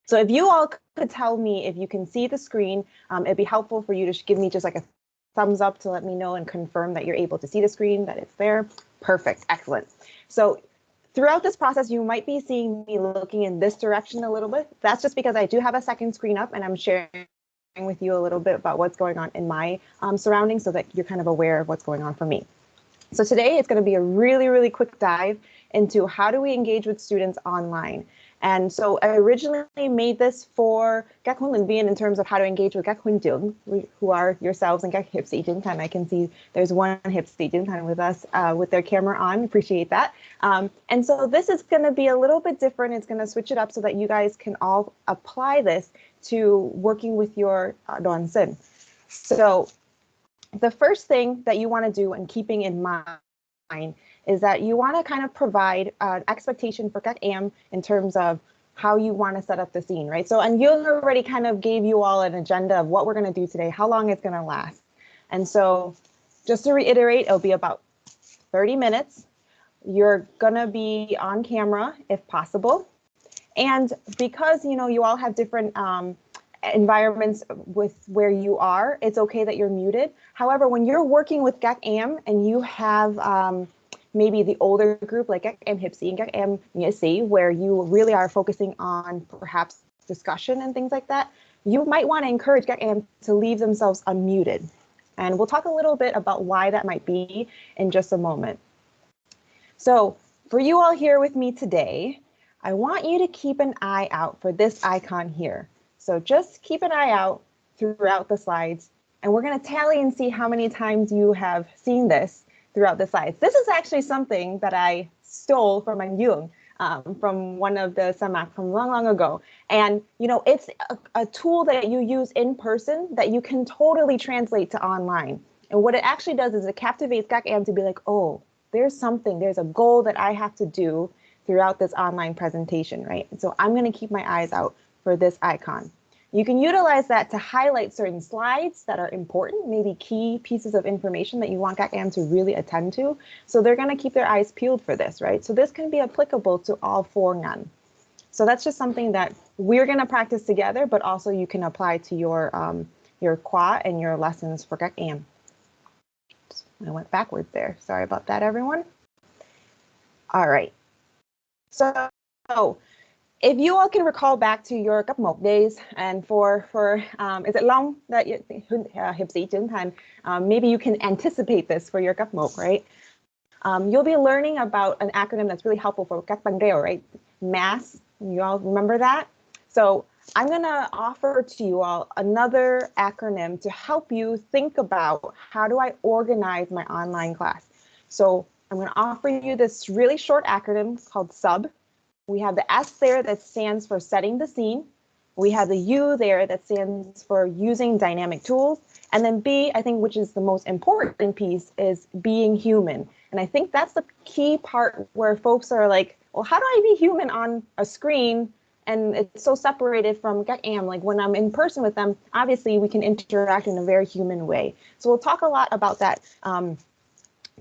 So if you all could tell me if you can see the screen, it'd be helpful for you to give me just like a thumbs up to let me know and confirm that you're able to see the screen, that it's there. Perfect, excellent. So throughout this process, you might be seeing me looking in this direction a little bit. That's just because I do have a second screen up and I'm sharing with you a little bit about what's going on in my surroundings so that you're kind of aware of what's going on for me. So today it's going to be a really, really quick dive into how do we engage with students online. And so I originally made this for các huấn luyện viên in terms of how to engage with các huynh trưởng, who are yourselves, and các hiệp sĩ trưởng thành. I can see there's one hiệp sĩ trưởng thành with us with their camera on. Appreciate that. And so this is going to be a little bit different. It's going to switch it up so that you guys can all apply this to working with your đoàn sinh. So the first thing that you want to do, and keeping in mind, is that you want to kind of provide an expectation for các em in terms of how you want to set up the scene, right? So, and Huynh already kind of gave you all an agenda of what we're going to do today, how long it's going to last. And so just to reiterate, it'll be about 30 minutes. You're going to be on camera if possible. And because, you know, you all have different environments with where you are, it's okay that you're muted. However, when you're working with các em and you have maybe the older group like các em hiệp sĩ and các em nghĩa sĩ, where you really are focusing on perhaps discussion and things like that, you might want to encourage các em to leave themselves unmuted. And we'll talk a little bit about why that might be in just a moment. So for you all here with me today, I want you to keep an eye out for this icon here. So just keep an eye out throughout the slides, and we're going to tally and see how many times you have seen this throughout the slides. This is actually something that I stole from anh Yung, from one of the samak from long, long ago. And, you know, it's a tool that you use in person that you can totally translate to online. And what it actually does is it captivates các em to be like, oh, there's a goal that I have to do throughout this online presentation, right? And so I'm going to keep my eyes out for this icon. You can utilize that to highlight certain slides that are important, maybe key pieces of information that you want các em to really attend to. So they're going to keep their eyes peeled for this, right? So this can be applicable to all 4 ngành. So that's just something that we're going to practice together, but also you can apply to your khóa and your lessons for các em. I went backwards there. Sorry about that, everyone. All right. So if you all can recall back to your cấp 1 days, and for is it long that hiệp sĩ trưởng thành, maybe you can anticipate this for your cấp 1, right? You'll be learning about an acronym that's really helpful for các bang reo, right? MASS, you all remember that? So I'm going to offer to you all another acronym to help you think about how do I organize my online class. So I'm going to offer you this really short acronym called SUB. We have the S there that stands for setting the scene. We have the U there that stands for using dynamic tools. And then B, I think, which is the most important piece, is being human. And I think that's the key part where folks are like, well, how do I be human on a screen? And it's so separated from các em. Like when I'm in person with them, obviously we can interact in a very human way. So we'll talk a lot about that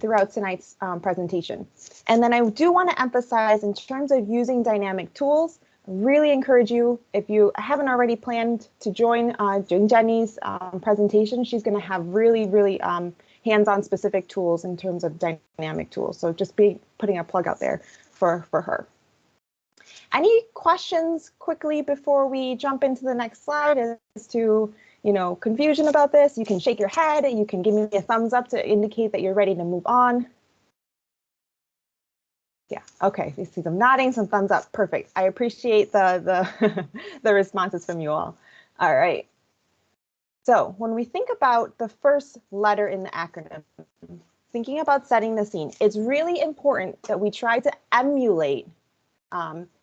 throughout tonight's presentation. And then I do want to emphasize, in terms of using dynamic tools, really encourage you, if you haven't already planned to join during Jenny's presentation, she's going to have really, really hands-on specific tools in terms of dynamic tools. So just putting a plug out there for her. Any questions quickly before we jump into the next slide as to, you know, confusion about this? You can shake your head. You can give me a thumbs up to indicate that you're ready to move on. Yeah, okay, you see some nodding, some thumbs up. Perfect. I appreciate the the responses from you all. All right. So when we think about the first letter in the acronym, thinking about setting the scene, it's really important that we try to emulate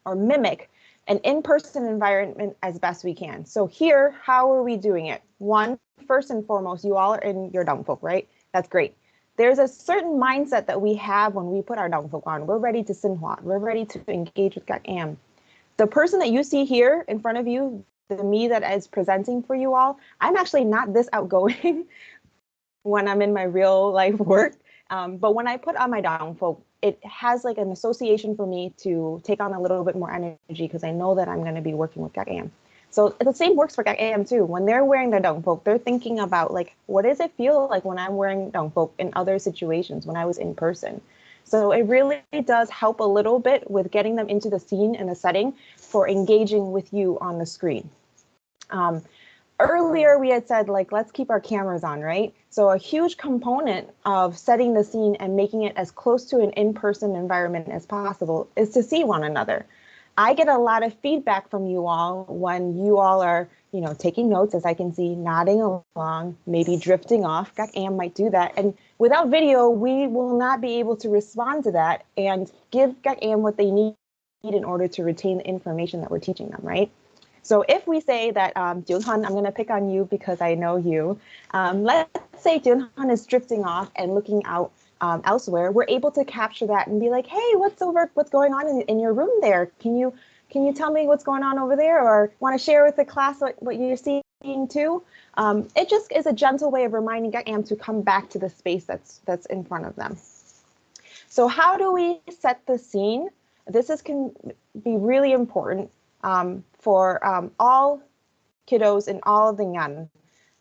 or mimic an in-person environment as best we can. So here, how are we doing it? One, first and foremost, you all are in your đồng phục, right? That's great. There's a certain mindset that we have when we put our đồng phục on. We're ready to sinh hoạt. We're ready to engage with các em. The person that you see here in front of you, the me that is presenting for you all, I'm actually not this outgoing when I'm in my real life work. But when I put on my đồng phục, it has like an association for me to take on a little bit more energy because I know that I'm going to be working with Gak. So the same works for Gak too. When they're wearing their dongpok, they're thinking about like, what does it feel like when I'm wearing dongpok in other situations when I was in person? So it really does help a little bit with getting them into the scene and the setting for engaging with you on the screen. Earlier, we had said, like, let's keep our cameras on, right? So a huge component of setting the scene and making it as close to an in-person environment as possible is to see one another. I get a lot of feedback from you all when you all are, you know, taking notes, as I can see, nodding along, maybe drifting off. Gak might do that. And without video, we will not be able to respond to that and give Gak what they need in order to retain the information that we're teaching them, right? So if we say that, Jun-Han, I'm going to pick on you because I know you. Let's say Jun-Han is drifting off and looking out elsewhere. We're able to capture that and be like, hey, what's going on in your room there? Can you tell me what's going on over there, or want to share with the class what you're seeing too? It just is a gentle way of reminding Gak to come back to the space that's in front of them. So how do we set the scene? This can be really important for all kiddos in all of the ngan.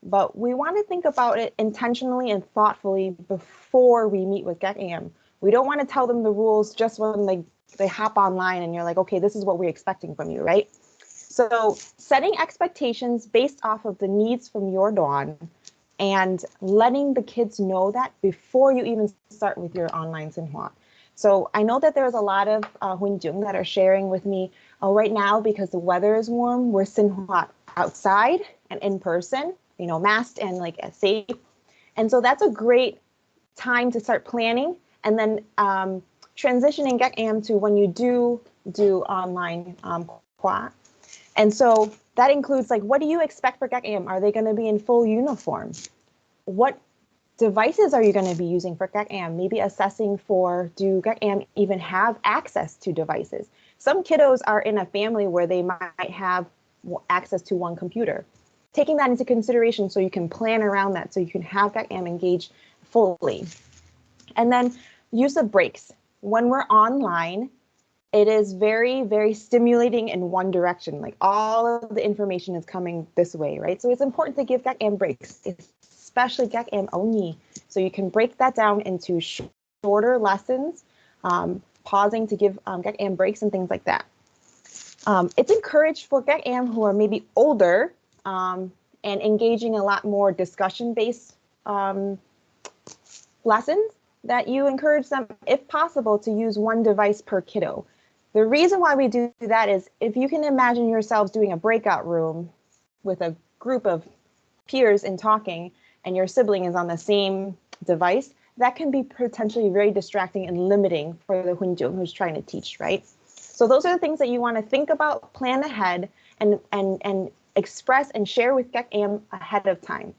But we want to think about it intentionally and thoughtfully before we meet with Gak. We don't want to tell them the rules just when they hop online and you're like, okay, this is what we're expecting from you, right? So setting expectations based off of the needs from your dawn and letting the kids know that before you even start with your online Sinhua. So I know that there's a lot of Huynh Tru that are sharing with me, oh, right now, because the weather is warm, we're Sinhua outside and in person, you know, masked and like safe. And so that's a great time to start planning and then transitioning Gak to when you do online Kwa. And so that includes like, what do you expect for Gak? Are they going to be in full uniform? What devices are you going to be using for Gak? Maybe assessing for, do Gak even have access to devices? Some kiddos are in a family where they might have access to one computer. Taking that into consideration so you can plan around that, so you can have Gak engaged fully. And then use of breaks. When we're online, it is very, very stimulating in one direction. Like all of the information is coming this way, right? So it's important to give Gak breaks, especially Gak only. So you can break that down into shorter lessons, pausing to give Gak breaks and things like that. It's encouraged for Gak who are maybe older and engaging a lot more discussion-based lessons, that you encourage them, if possible, to use one device per kiddo. The reason why we do that is if you can imagine yourselves doing a breakout room with a group of peers and talking, and your sibling is on the same device, that can be potentially very distracting and limiting for the Huynh Tru who's trying to teach, right? So those are the things that you want to think about, plan ahead, and express and share with Gak ahead of time.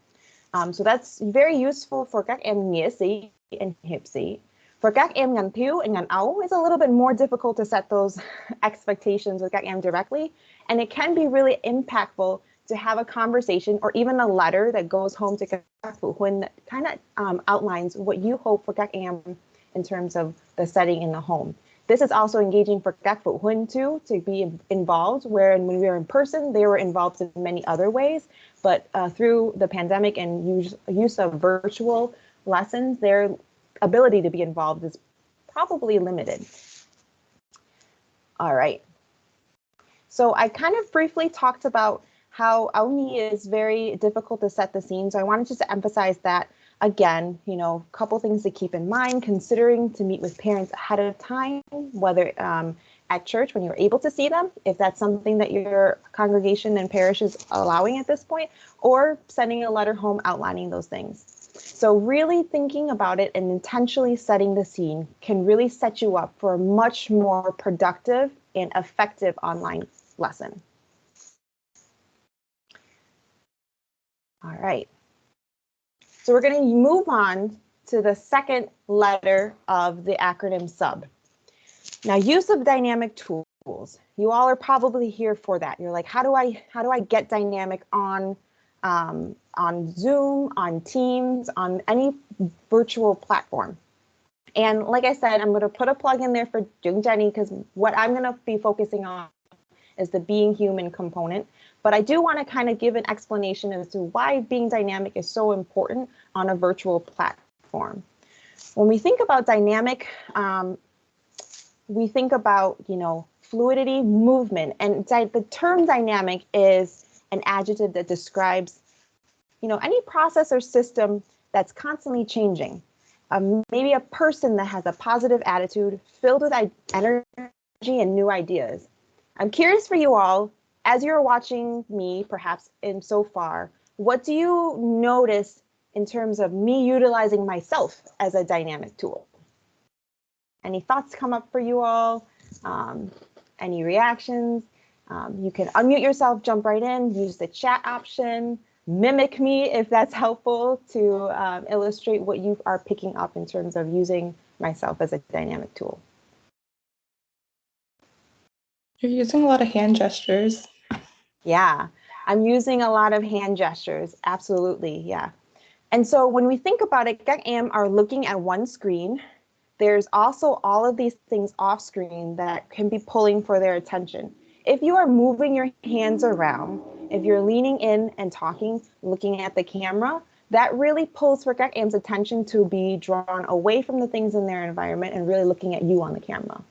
So that's very useful for Gak nghĩa sĩ and hiệp sĩ. For Gak ngắn thiếu and ngắn ấu, it's a little bit more difficult to set those expectations with Gak directly, and it can be really impactful to have a conversation or even a letter that goes home to Gak Phụ Huynh that kind of outlines what you hope for Gak in terms of the setting in the home. This is also engaging for Gak Phụ Huynh too, to be involved, where when we were in person, they were involved in many other ways, but through the pandemic and use of virtual lessons, their ability to be involved is probably limited. All right. So I kind of briefly talked about how Auni is very difficult to set the scene. So I wanted just to emphasize that again, you know, a couple things to keep in mind, considering to meet with parents ahead of time, whether at church when you're able to see them, if that's something that your congregation and parish is allowing at this point, or sending a letter home outlining those things. So really thinking about it and intentionally setting the scene can really set you up for a much more productive and effective online lesson. All right. So we're going to move on to the second letter of the acronym SUB. Now, use of dynamic tools. You all are probably here for that. You're like, how do I get dynamic on Zoom, on Teams, on any virtual platform? And like I said, I'm going to put a plug in there for Jung Jenny because what I'm going to be focusing on is the being human component. But I do want to kind of give an explanation as to why being dynamic is so important on a virtual platform. When we think about dynamic, we think about, fluidity, movement, and the term dynamic is an adjective that describes, any process or system that's constantly changing. Maybe a person that has a positive attitude filled with energy and new ideas. I'm curious for you all, as you're watching me, perhaps in so far, what do you notice in terms of me utilizing myself as a dynamic tool? Any thoughts come up for you all? Any reactions? You can unmute yourself, jump right in, use the chat option, mimic me if that's helpful to illustrate what you are picking up in terms of using myself as a dynamic tool. You're using a lot of hand gestures. Yeah, I'm using a lot of hand gestures. Absolutely, yeah. And so when we think about it, GAC-AM are looking at one screen. There's also all of these things off screen that can be pulling for their attention. If you are moving your hands around, if you're leaning in and talking, looking at the camera, that really pulls for GAC-AM's attention to be drawn away from the things in their environment and really looking at you on the camera.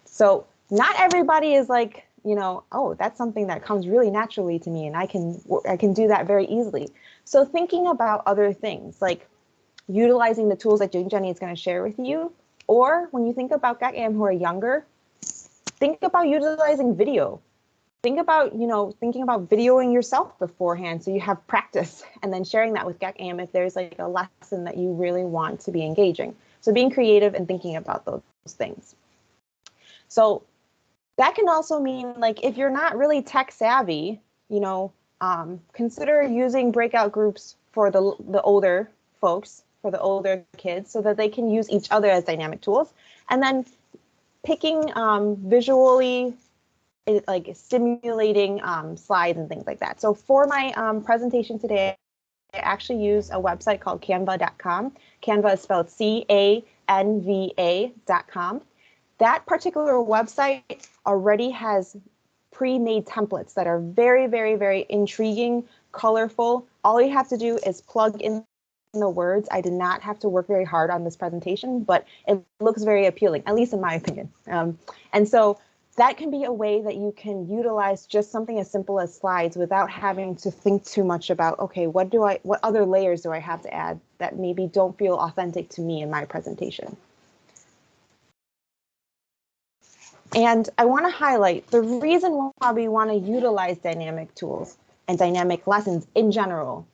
So not everybody is like, oh, that's something that comes really naturally to me and I can do that very easily. So thinking about other things like utilizing the tools that Jenny is going to share with you, or when you think about GAC-AM who are younger, think about utilizing video. Think about, thinking about videoing yourself beforehand so you have practice and then sharing that with GAC-AM if there's like a lesson that you really want to be engaging. So being creative and thinking about those things. So that can also mean like if you're not really tech savvy, consider using breakout groups for the older folks, for the older kids, so that they can use each other as dynamic tools. And then picking visually, like stimulating slides and things like that. So for my presentation today, I actually use a website called canva.com. Canva is spelled CANVA.com. That particular website already has pre-made templates that are very, very, very intriguing, colorful. All you have to do is plug in the words. I did not have to work very hard on this presentation, but it looks very appealing, at least in my opinion. And so that can be a way that you can utilize just something as simple as slides without having to think too much about, okay, what other layers do I have to add that maybe don't feel authentic to me in my presentation? And I want to highlight the reason why we want to utilize dynamic tools and dynamic lessons in general,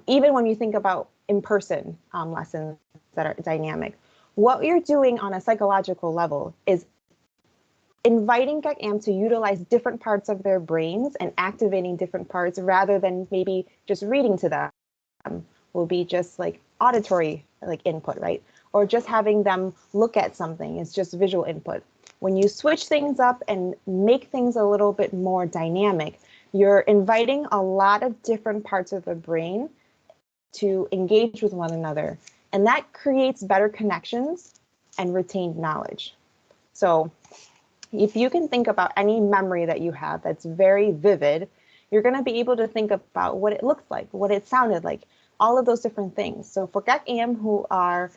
even when you think about in-person lessons that are dynamic. What you're doing on a psychological level is inviting GAC-AM to utilize different parts of their brains and activating different parts rather than maybe just reading to them will be just like auditory like input, right? Or just having them look at something is just visual input. When you switch things up and make things a little bit more dynamic, you're inviting a lot of different parts of the brain to engage with one another. And that creates better connections and retained knowledge. So if you can think about any memory that you have that's very vivid, you're going to be able to think about what it looks like, what it sounded like, all of those different things. So for GAC-AM who are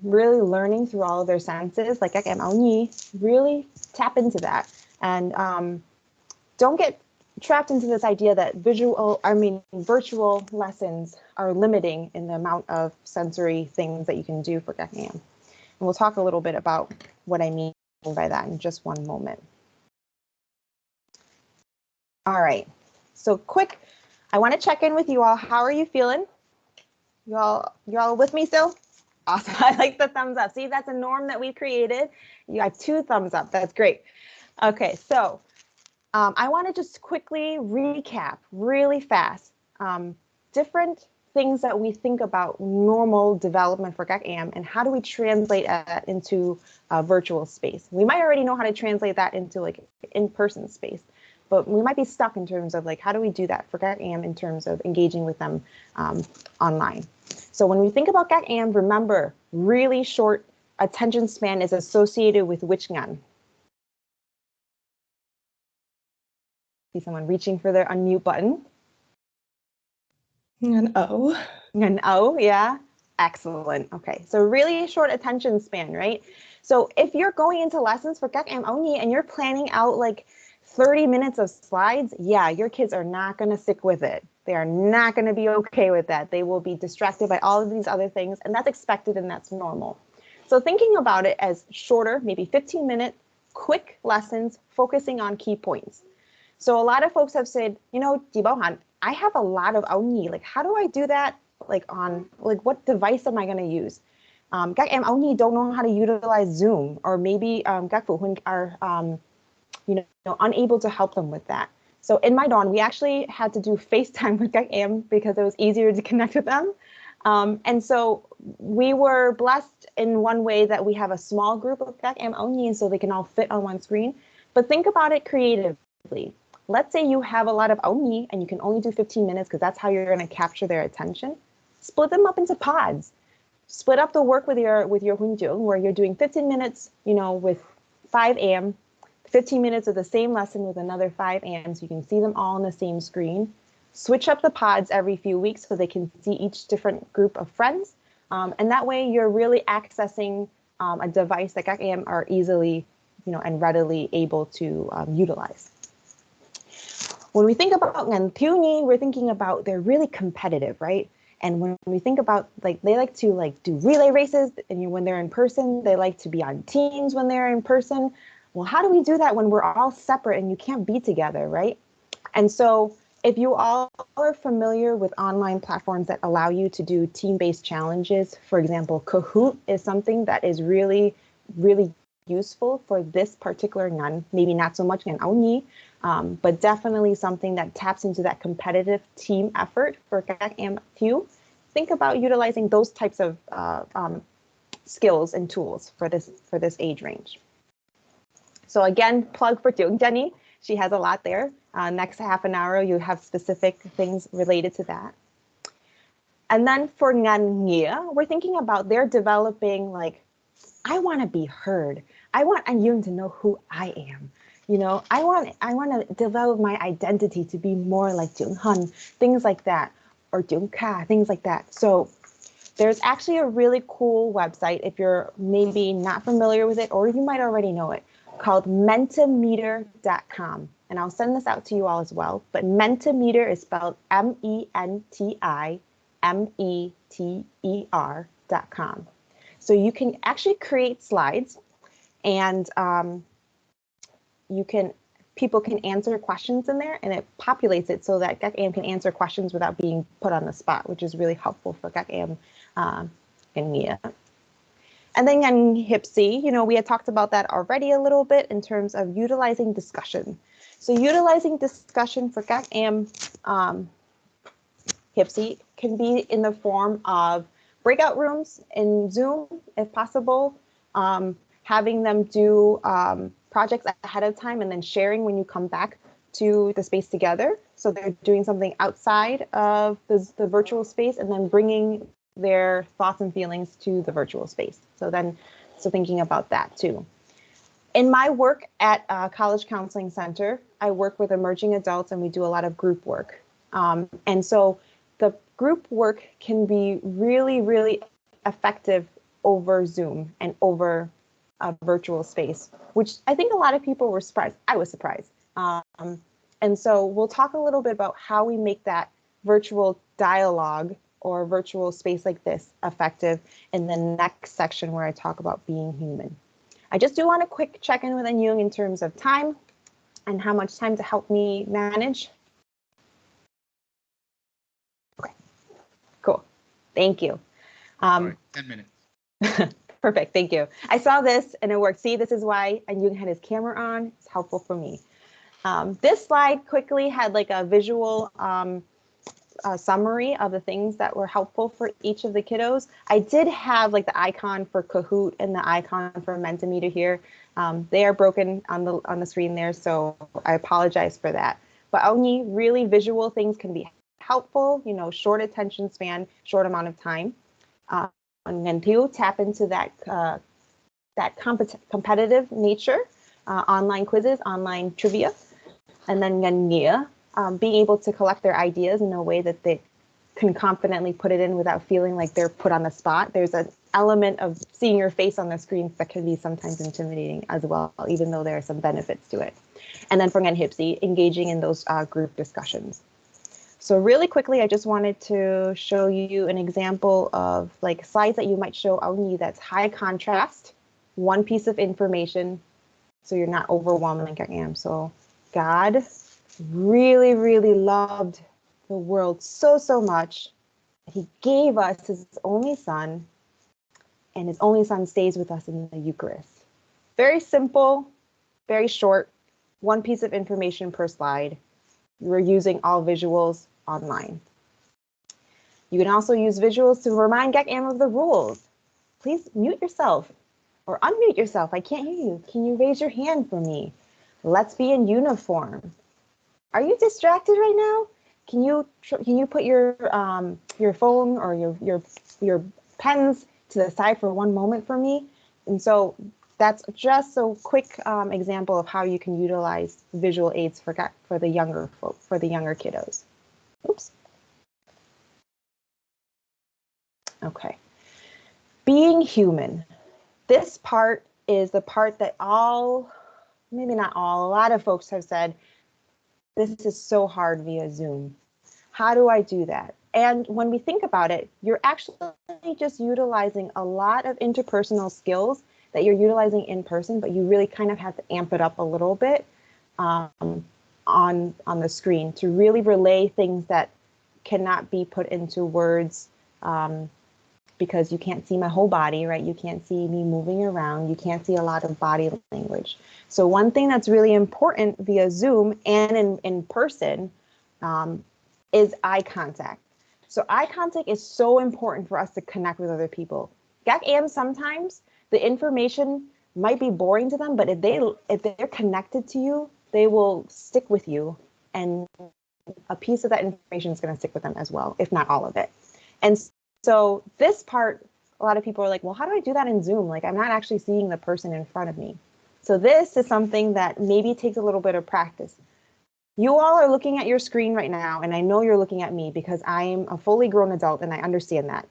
really learning through all of their senses, like GAC-AM Aoni, really tap into that. And don't get trapped into this idea that virtual lessons are limiting in the amount of sensory things that you can do for GAC-AM. And we'll talk a little bit about what I mean by that in just one moment. All right, so quick, I want to check in with you all. How are you feeling? You all with me still? Awesome. I like the thumbs up. See, that's a norm that we created. You got 2 thumbs up. That's great. Okay, so I want to just quickly recap really fast different things that we think about normal development for GAC-AM and how do we translate that into a virtual space. We might already know how to translate that into like in-person space, but we might be stuck in terms of like how do we do that for GAC-AM in terms of engaging with them online. So when we think about GAC-AM, remember really short attention span is associated with which ngan? See someone reaching for their unmute button. An O. An O, yeah. Excellent. Okay, so really short attention span, right? So if you're going into lessons for các em only and you're planning out like 30 minutes of slides, yeah, your kids are not going to stick with it. They are not going to be okay with that. They will be distracted by all of these other things, and that's expected and that's normal. So thinking about it as shorter, maybe 15-minute, quick lessons focusing on key points. So a lot of folks have said, you know, Bao Hanh, I have a lot of only. Like, how do I do that? Like what device am I going to use? Các em only don't know how to utilize Zoom, or maybe các phụ huynh are unable to help them with that. So in my dorm, we actually had to do FaceTime with các em because it was easier to connect with them. And so we were blessed in one way that we have a small group of các em only, and so they can all fit on one screen. But think about it creatively. Let's say you have a lot of only and you can only do 15 minutes because that's how you're going to capture their attention. Split them up into pods. Split up the work with your Huynh Tru, where you're doing 15 minutes, with 5 a.m., 15 minutes of the same lesson with another 5 a.m. so you can see them all on the same screen. Switch up the pods every few weeks so they can see each different group of friends. And that way you're really accessing a device that các em are easily, and readily able to utilize. When we think about ngan thiếu nhi, we're thinking about they're really competitive, right? And when we think about they like to do relay races, and when they're in person, they like to be on teams when they're in person. Well, how do we do that when we're all separate and you can't be together, right? And so if you all are familiar with online platforms that allow you to do team-based challenges, for example, Kahoot is something that is really, really useful for this particular ngan, maybe not so much ngan only, but definitely something that taps into that competitive team effort for các em thiếu. Think about utilizing those types of skills and tools for this age range. So again, plug for Jenny. She has a lot there. Next half an hour, you have specific things related to that. And then for ngan nghĩa, we're thinking about they're developing I want to be heard. I want Anyung to know who I am. I want to develop my identity to be more like Jung Hun, things like that, or Jung Ka, things like that. So there's actually a really cool website if you're maybe not familiar with it, or you might already know it, called mentimeter.com. And I'll send this out to you all as well. But Mentimeter is spelled MENTIMETER.com. So you can actually create slides, and people can answer questions in there, and it populates it so that các em can answer questions without being put on the spot, which is really helpful for các em in nghĩa. And then in HIPSI, we had talked about that already a little bit in terms of utilizing discussion. So utilizing discussion for các em HIPSI can be in the form of breakout rooms in Zoom, if possible, having them do projects ahead of time and then sharing when you come back to the space together. So they're doing something outside of the virtual space and then bringing their thoughts and feelings to the virtual space. So thinking about that too. In my work at College Counseling Center, I work with emerging adults and we do a lot of group work. And so the group work can be really, really effective over Zoom and over a virtual space, which I think a lot of people were surprised. I was surprised. And so we'll talk a little bit about how we make that virtual dialogue or virtual space like this effective in the next section where I talk about being human. I just do want a quick check-in with Anyung in terms of time and how much time to help me manage. Okay, cool. Thank you. 10 minutes. Perfect, thank you. I saw this and it worked. See, this is why Anyung had his camera on. It's helpful for me. This slide quickly had a visual summary of the things that were helpful for each of the kiddos. I did have the icon for Kahoot and the icon for Mentimeter here. They are broken on the screen there, so I apologize for that. But only really visual things can be helpful, short attention span, short amount of time. And then tap into that that competitive nature, online quizzes, online trivia, and then Ngania, being able to collect their ideas in a way that they can confidently put it in without feeling like they're put on the spot. There's an element of seeing your face on the screen that can be sometimes intimidating as well, even though there are some benefits to it. And then for Hipsi, engaging in those group discussions. So really quickly, I just wanted to show you an example of like slides that you might show only that's high contrast, one piece of information, so you're not overwhelmed like I am. So God really, really loved the world so, so much. He gave us his only son, and his only son stays with us in the Eucharist. Very simple, very short, one piece of information per slide. We're using all visuals online. You can also use visuals to remind Gak-am of the rules. Please mute yourself or unmute yourself. I can't hear you. Can you raise your hand for me? Let's be in uniform. Are you distracted right now? Can you put your phone or your pens to the side for one moment for me? And so that's just a quick example of how you can utilize visual aids for the younger kiddos. Oops. Okay. Being human. This part is the part that maybe not all, a lot of folks have said, this is so hard via Zoom. How do I do that? And when we think about it, you're actually just utilizing a lot of interpersonal skills that you're utilizing in person, but you really kind of have to amp it up a little bit on the screen to really relay things that cannot be put into words because you can't see my whole body, right? You can't see me moving around. You can't see a lot of body language. So one thing that's really important via Zoom and in person is eye contact. So eye contact is so important for us to connect with other people. Gak-am, sometimes the information might be boring to them, but if they're connected to you, they will stick with you, and a piece of that information is going to stick with them as well, if not all of it. And so this part, a lot of people are like, well, how do I do that in Zoom? Like, I'm not actually seeing the person in front of me. So this is something that maybe takes a little bit of practice. You all are looking at your screen right now, and I know you're looking at me because I am a fully grown adult and I understand that.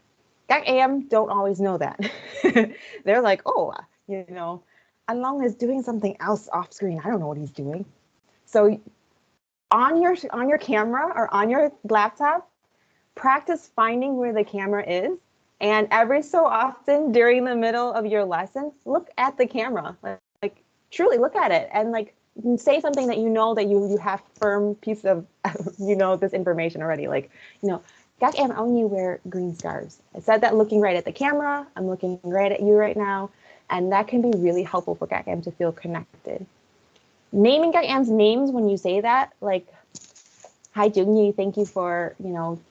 Gak-am don't always know that. They're like, oh, Along is doing something else off screen. I don't know what he's doing. So on your camera or on your laptop, practice finding where the camera is. And every so often during the middle of your lesson, look at the camera, like truly look at it and like say something that that you have firm piece of, this information already. Like, Gak-am only wear green scarves. I said that looking right at the camera. I'm looking right at you right now. And that can be really helpful for Gak-am to feel connected. Naming Gak-am's names when you say that, like, hi, Junyi, thank you for,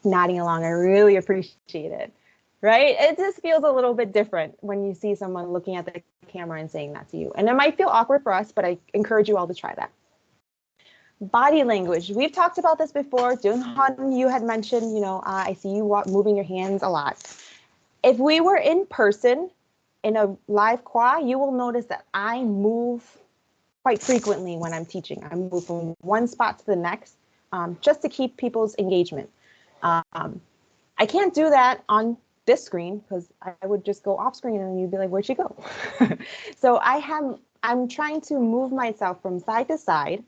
nodding along. I really appreciate it, right? It just feels a little bit different when you see someone looking at the camera and saying that to you. And it might feel awkward for us, but I encourage you all to try that. Body language. We've talked about this before. Jung-han, you had mentioned, I see you moving your hands a lot. If we were in person in a live qua, you will notice that I move quite frequently when I'm teaching. I move from one spot to the next just to keep people's engagement. I can't do that on this screen because I would just go off screen and you'd be like, where'd she go? So I'm trying to move myself from side to side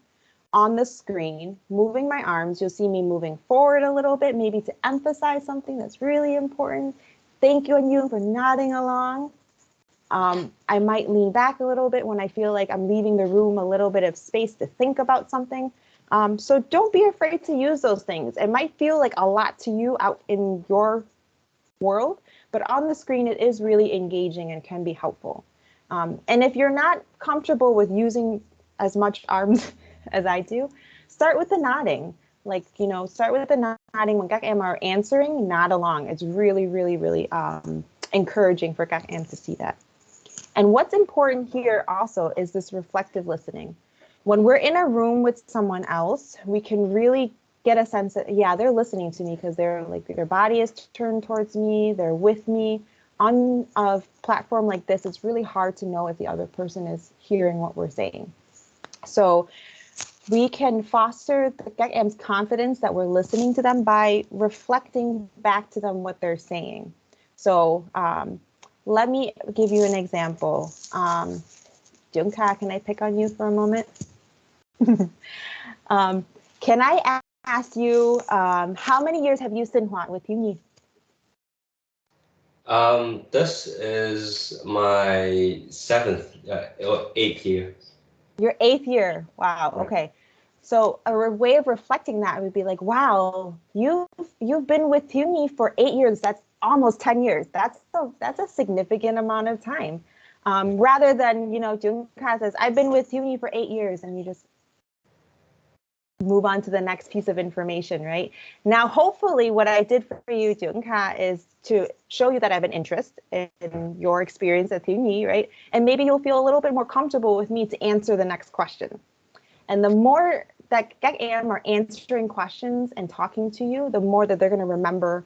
on the screen, moving my arms. You'll see me moving forward a little bit, maybe to emphasize something that's really important. Thank you for nodding along. I might lean back a little bit when I feel like I'm leaving the room a little bit of space to think about something. So don't be afraid to use those things. It might feel like a lot to you out in your world, but on the screen, it is really engaging and can be helpful. And if you're not comfortable with using as much arms as I do, start with the nodding. Like, start with the nodding when Gak-am are answering, nod along. It's really, really, really encouraging for Gak-am to see that. And what's important here also is this reflective listening. When we're in a room with someone else, we can really get a sense that, yeah, they're listening to me because they're like, their body is turned towards me, they're with me on a platform like this, it's really hard to know if the other person is hearing what we're saying. So we can foster the GACM's confidence that we're listening to them by reflecting back to them what they're saying. So let me give you an example. Junka, can I pick on you for a moment? Can I ask you, how many years have you sinh hoạt with Huynh? This is my eighth year. Your 8th year. Wow. Right. Okay. So a way of reflecting that would be like, wow, you've been with Huynh for 8 years. That's almost 10 years. That's a significant amount of time. Rather than, you know, Junka says, I've been with Huynh for 8 years, and you just move on to the next piece of information, right? Now, hopefully what I did for you, Junka, is to show you that I have an interest in your experience at Huynh, right? And maybe you'll feel a little bit more comfortable with me to answer the next question. And the more that GACM are answering questions and talking to you, the more that they're going to remember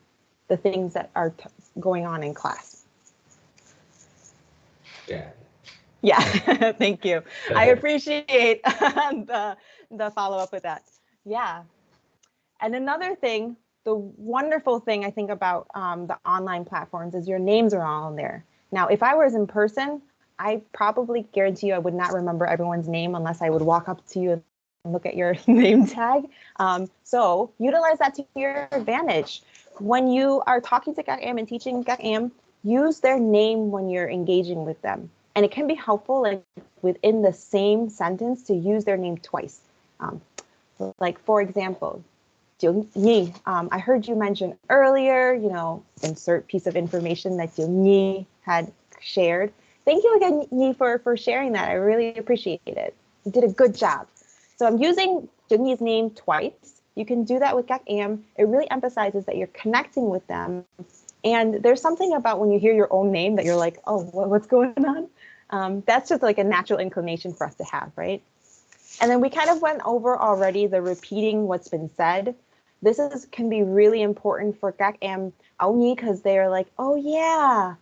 the things that are going on in class. Yeah. Yeah, thank you. I appreciate the follow-up with that. Yeah. And another thing, the wonderful thing I think about the online platforms is your names are all in there. Now, if I was in person, I probably guarantee you I would not remember everyone's name unless I would walk up to you and look at your name tag. So utilize that to your advantage. When you are talking to GACM and teaching GACM, use their name when you're engaging with them. And it can be helpful, like within the same sentence, to use their name twice. Like, for example, Jung Yi, I heard you mention earlier, you know, insert piece of information that Jung Yi had shared. Thank you again, Yi, for sharing that. I really appreciate it. You did a good job. So I'm using Jung Yi's name twice. You can do that with GACM. It really emphasizes that you're connecting with them. And there's something about when you hear your own name that you're like, oh, what's going on? That's just like a natural inclination for us to have, right? And then we kind of went over already the repeating what's been said. This can be really important for GACM only because they're like, oh yeah,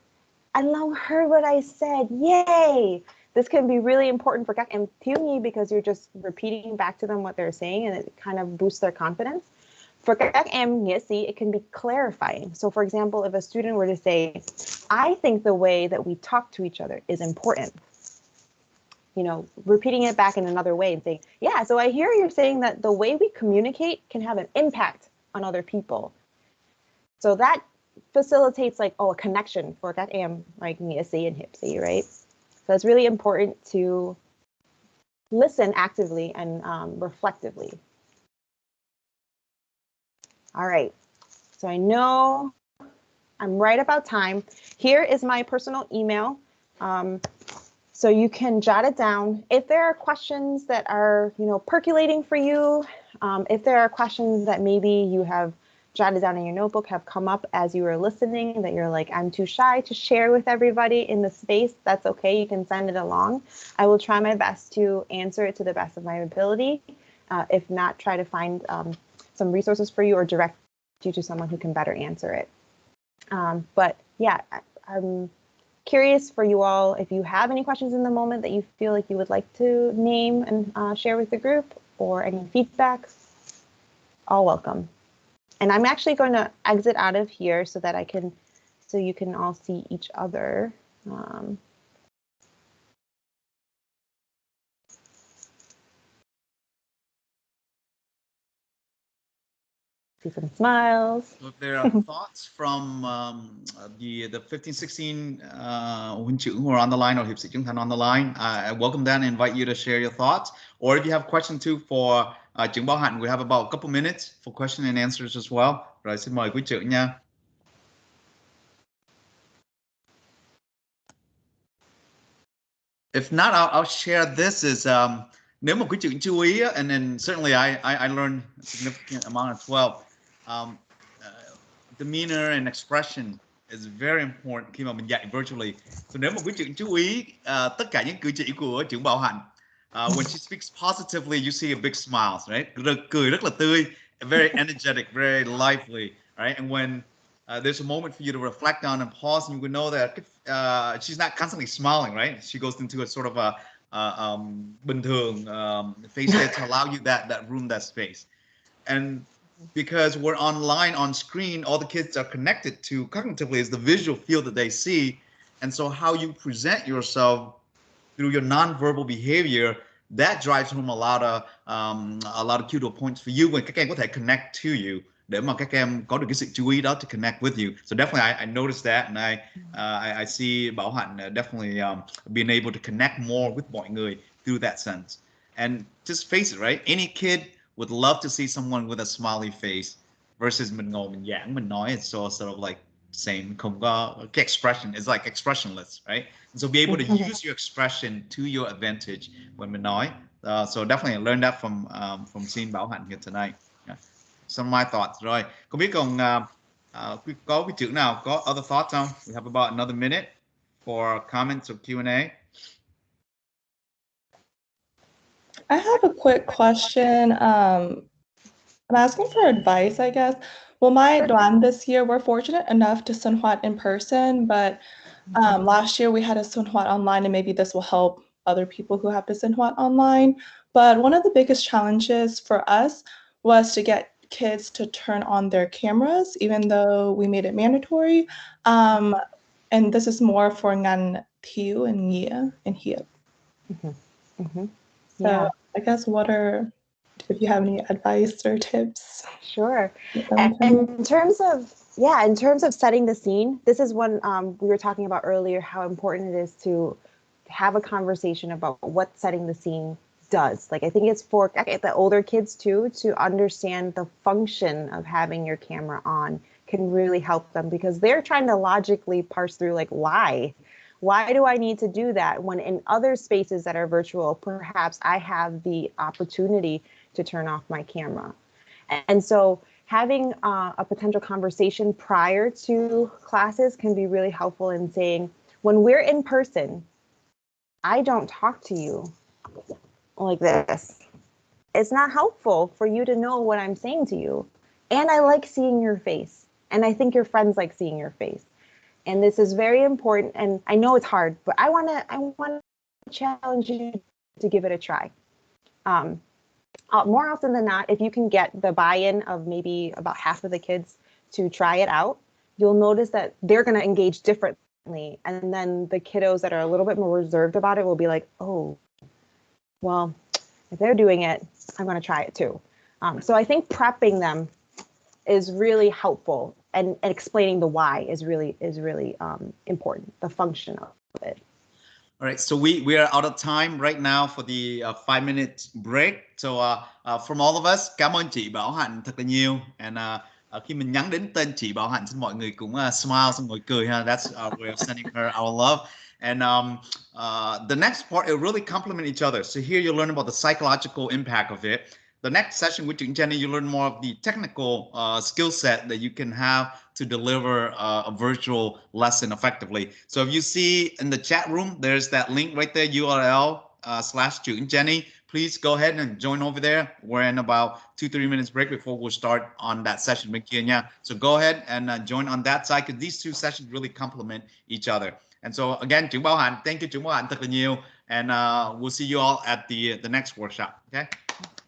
I long heard what I said, yay. This can be really important for GACM Huynh because you're just repeating back to them what they're saying, and it kind of boosts their confidence. For GACM Nghĩa sĩ, it can be clarifying. So for example, if a student were to say, I think the way that we talk to each other is important, you know, repeating it back in another way and saying, yeah, so I hear you're saying that the way we communicate can have an impact on other people. So that facilitates like, oh, a connection for GACM, like Nghĩa sĩ and Hiệp sĩ, right? So it's really important to listen actively and reflectively. All right, so I know I'm right about time. Here is my personal email. So you can jot it down. If there are questions that are, you know, percolating for you, if there are questions that maybe you have jotted down in your notebook have come up as you were listening that you're like, I'm too shy to share with everybody in the space, that's okay. You can send it along. I will try my best to answer it to the best of my ability. If not, try to find some resources for you or direct you to someone who can better answer it. But yeah, I'm curious for you all if you have any questions in the moment that you feel like you would like to name and share with the group, or any feedback, all welcome. And I'm actually going to exit out of here so that so you can all see each other. See some smiles. So if there are thoughts from the 15, 16 Huynh Tru who are on the line, or Hiệp sĩ Trung Thành on the line, I welcome them and invite you to share your thoughts. Or if you have a question too for Trưởng Bao Hanh, we have about a couple minutes for question and answers as well. Rồi xin mời quý Tru nha. If not, I'll share this as nếu mà quý Tru chú ý, and then certainly I learned a significant amount as well. Demeanor and expression is very important khi mà mình dạy virtually. So nếu mà quý Tru chú ý tất cả những cử chỉ của Trưởng Bao Hanh, when she speaks positively, you see a big smile, right? Cười rất là tươi, very energetic, very lively, right? And when there's a moment for you to reflect on and pause, and you would know that she's not constantly smiling, right? She goes into a sort of a bình thường face to allow you that room, that space. And because we're online on screen, all the kids are connected to cognitively is the visual field that they see. And so how you present yourself through your nonverbal behavior, that drives home a lot of cue points for you when các em có thể connect to you, để mà các em có được cái sự chú ý đó to connect with you. So definitely I noticed that, and I see Bao Hanh definitely being able to connect more with mọi người through that sense. And just face it, right? Any kid would love to see someone with a smiley face versus mình ngồi mình giảng mình nói, it's so sort of like same, không có cái expression, it's like expressionless, right? And so be able to use your expression to your advantage when mình nói. So definitely I learned that from seeing Bao Hanh here tonight. Yeah. Some of my thoughts. Rồi, không biết còn có cái chữ nào có other thoughts không? We have about another minute for comments or Q&A. I have a quick question. I'm asking for advice, I guess. Well, my đoàn this year, we're fortunate enough to sinh hoạt in person, but last year we had a sinh hoạt online, and maybe this will help other people who have to sinh hoạt online. But one of the biggest challenges for us was to get kids to turn on their cameras, even though we made it mandatory. And this is more for ngành Thieu and Nghĩa and Hiệp. So Yeah. I guess if you have any advice or tips? Sure. And in terms of setting the scene, this is one we were talking about earlier, how important it is to have a conversation about what setting the scene does. Like, I think it's for the older kids too, to understand the function of having your camera on can really help them, because they're trying to logically parse through, like, why do I need to do that when in other spaces that are virtual, perhaps I have the opportunity to turn off my camera. And so having a potential conversation prior to classes can be really helpful in saying, when we're in person, I don't talk to you like this. It's not helpful for you to know what I'm saying to you. And I like seeing your face. And I think your friends like seeing your face. And this is very important. And I know it's hard, but I want to challenge you to give it a try. More often than not, if you can get the buy-in of maybe about half of the kids to try it out, you'll notice that they're going to engage differently. And then the kiddos that are a little bit more reserved about it will be like, oh, well, if they're doing it, I'm going to try it too. So I think prepping them is really helpful, and explaining the why is really important, the function of it. All right, so we are out of time right now for the 5-minute break. So from all of us, cảm ơn chị Bao Hanh thật là nhiều. And khi mình nhắn đến tên chị Bao Hanh, xin mọi người cũng smile, xong rồi cười ha. That's our way of sending her our love. And the next part, it really complement each other. So here you'll learn about the psychological impact of it. The next session with Jenny, you learn more of the technical skill set that you can have to deliver a virtual lesson effectively. So if you see in the chat room, there's that link right there, URL/Jenny. Please go ahead and join over there. We're in about 2-3 minutes break before we'll start on that session with Kenya. So go ahead and join on that side, because these two sessions really complement each other. And so again, Trưởng Bao Hanh, thank you Trưởng Bao Hanh thật là nhiều. And we'll see you all at the next workshop. Okay.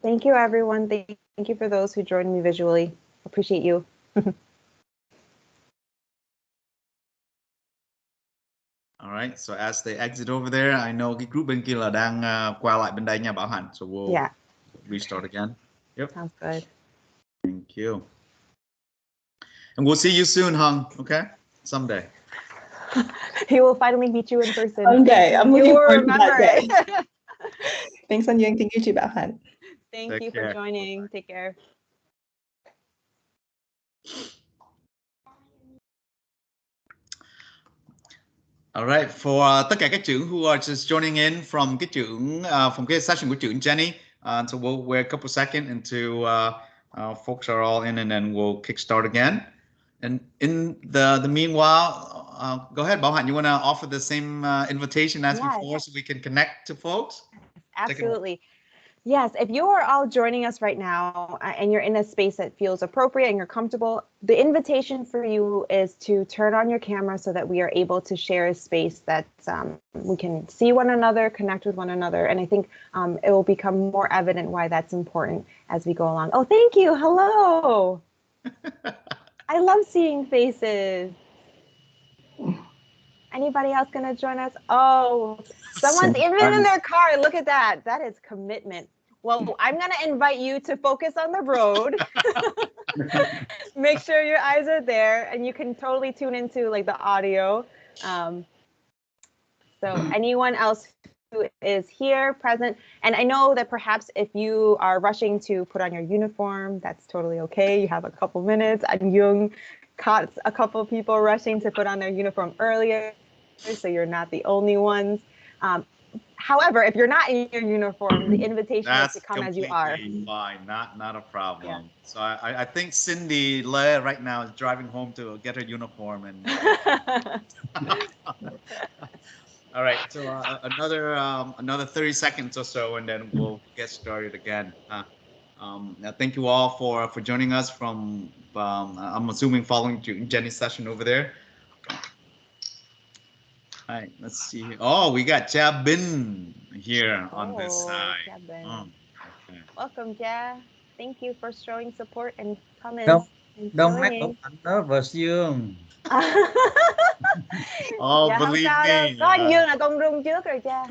Thank you, everyone. Thank you for those who joined me visually. Appreciate you. All right. So as they exit over there, I know cái group bên kia là đang qua lại bên đây nha Bao Hanh. So we'll restart again. Yep. Sounds good. Thank you. And we'll see you soon, Hung. Okay. Someday. He will finally meet you in person. Someday. I'm looking forward to that day. It. Thanks, Anyang. Thank you, chị Bao Hanh. Thank you for joining. Take care. All right, for tất cả các trưởng who are just joining in from cái trưởng from cái session của trưởng Jenny, so we'll wait a couple seconds until folks are all in, and then we'll kickstart again. And in the meanwhile, go ahead, Bao Hanh. You want to offer the same invitation as before, so we can connect to folks? Absolutely. Yes, if you are all joining us right now and you're in a space that feels appropriate and you're comfortable, the invitation for you is to turn on your camera so that we are able to share a space that we can see one another, connect with one another. And I think it will become more evident why that's important as we go along. Oh, thank you. Hello. I love seeing faces. Anybody else going to join us? Oh, someone's even in their car. Look at that. That is commitment. Well, I'm going to invite you to focus on the road. Make sure your eyes are there and you can totally tune into like the audio. So anyone else who is here present, and I know that perhaps if you are rushing to put on your uniform, that's totally okay. You have a couple minutes. And Jung caught a couple of people rushing to put on their uniform earlier, so you're not the only ones. However, if you're not in your uniform, the invitation is to come as you are. Fine, not a problem. Yeah. So I think Cindy Le right now is driving home to get her uniform and. All right, so another 30 seconds or so, and then we'll get started again. Thank you all for joining us from. I'm assuming following Jenny's session over there. All right, let's see. Oh, we got Cha Bin here on this side. Oh, okay. Welcome, Ja. Thank you for showing support and coming. Don't make Bao Hanh nervous, Dương. Oh, dạ, believe me. Có anh Dương là con rung trước rồi cha.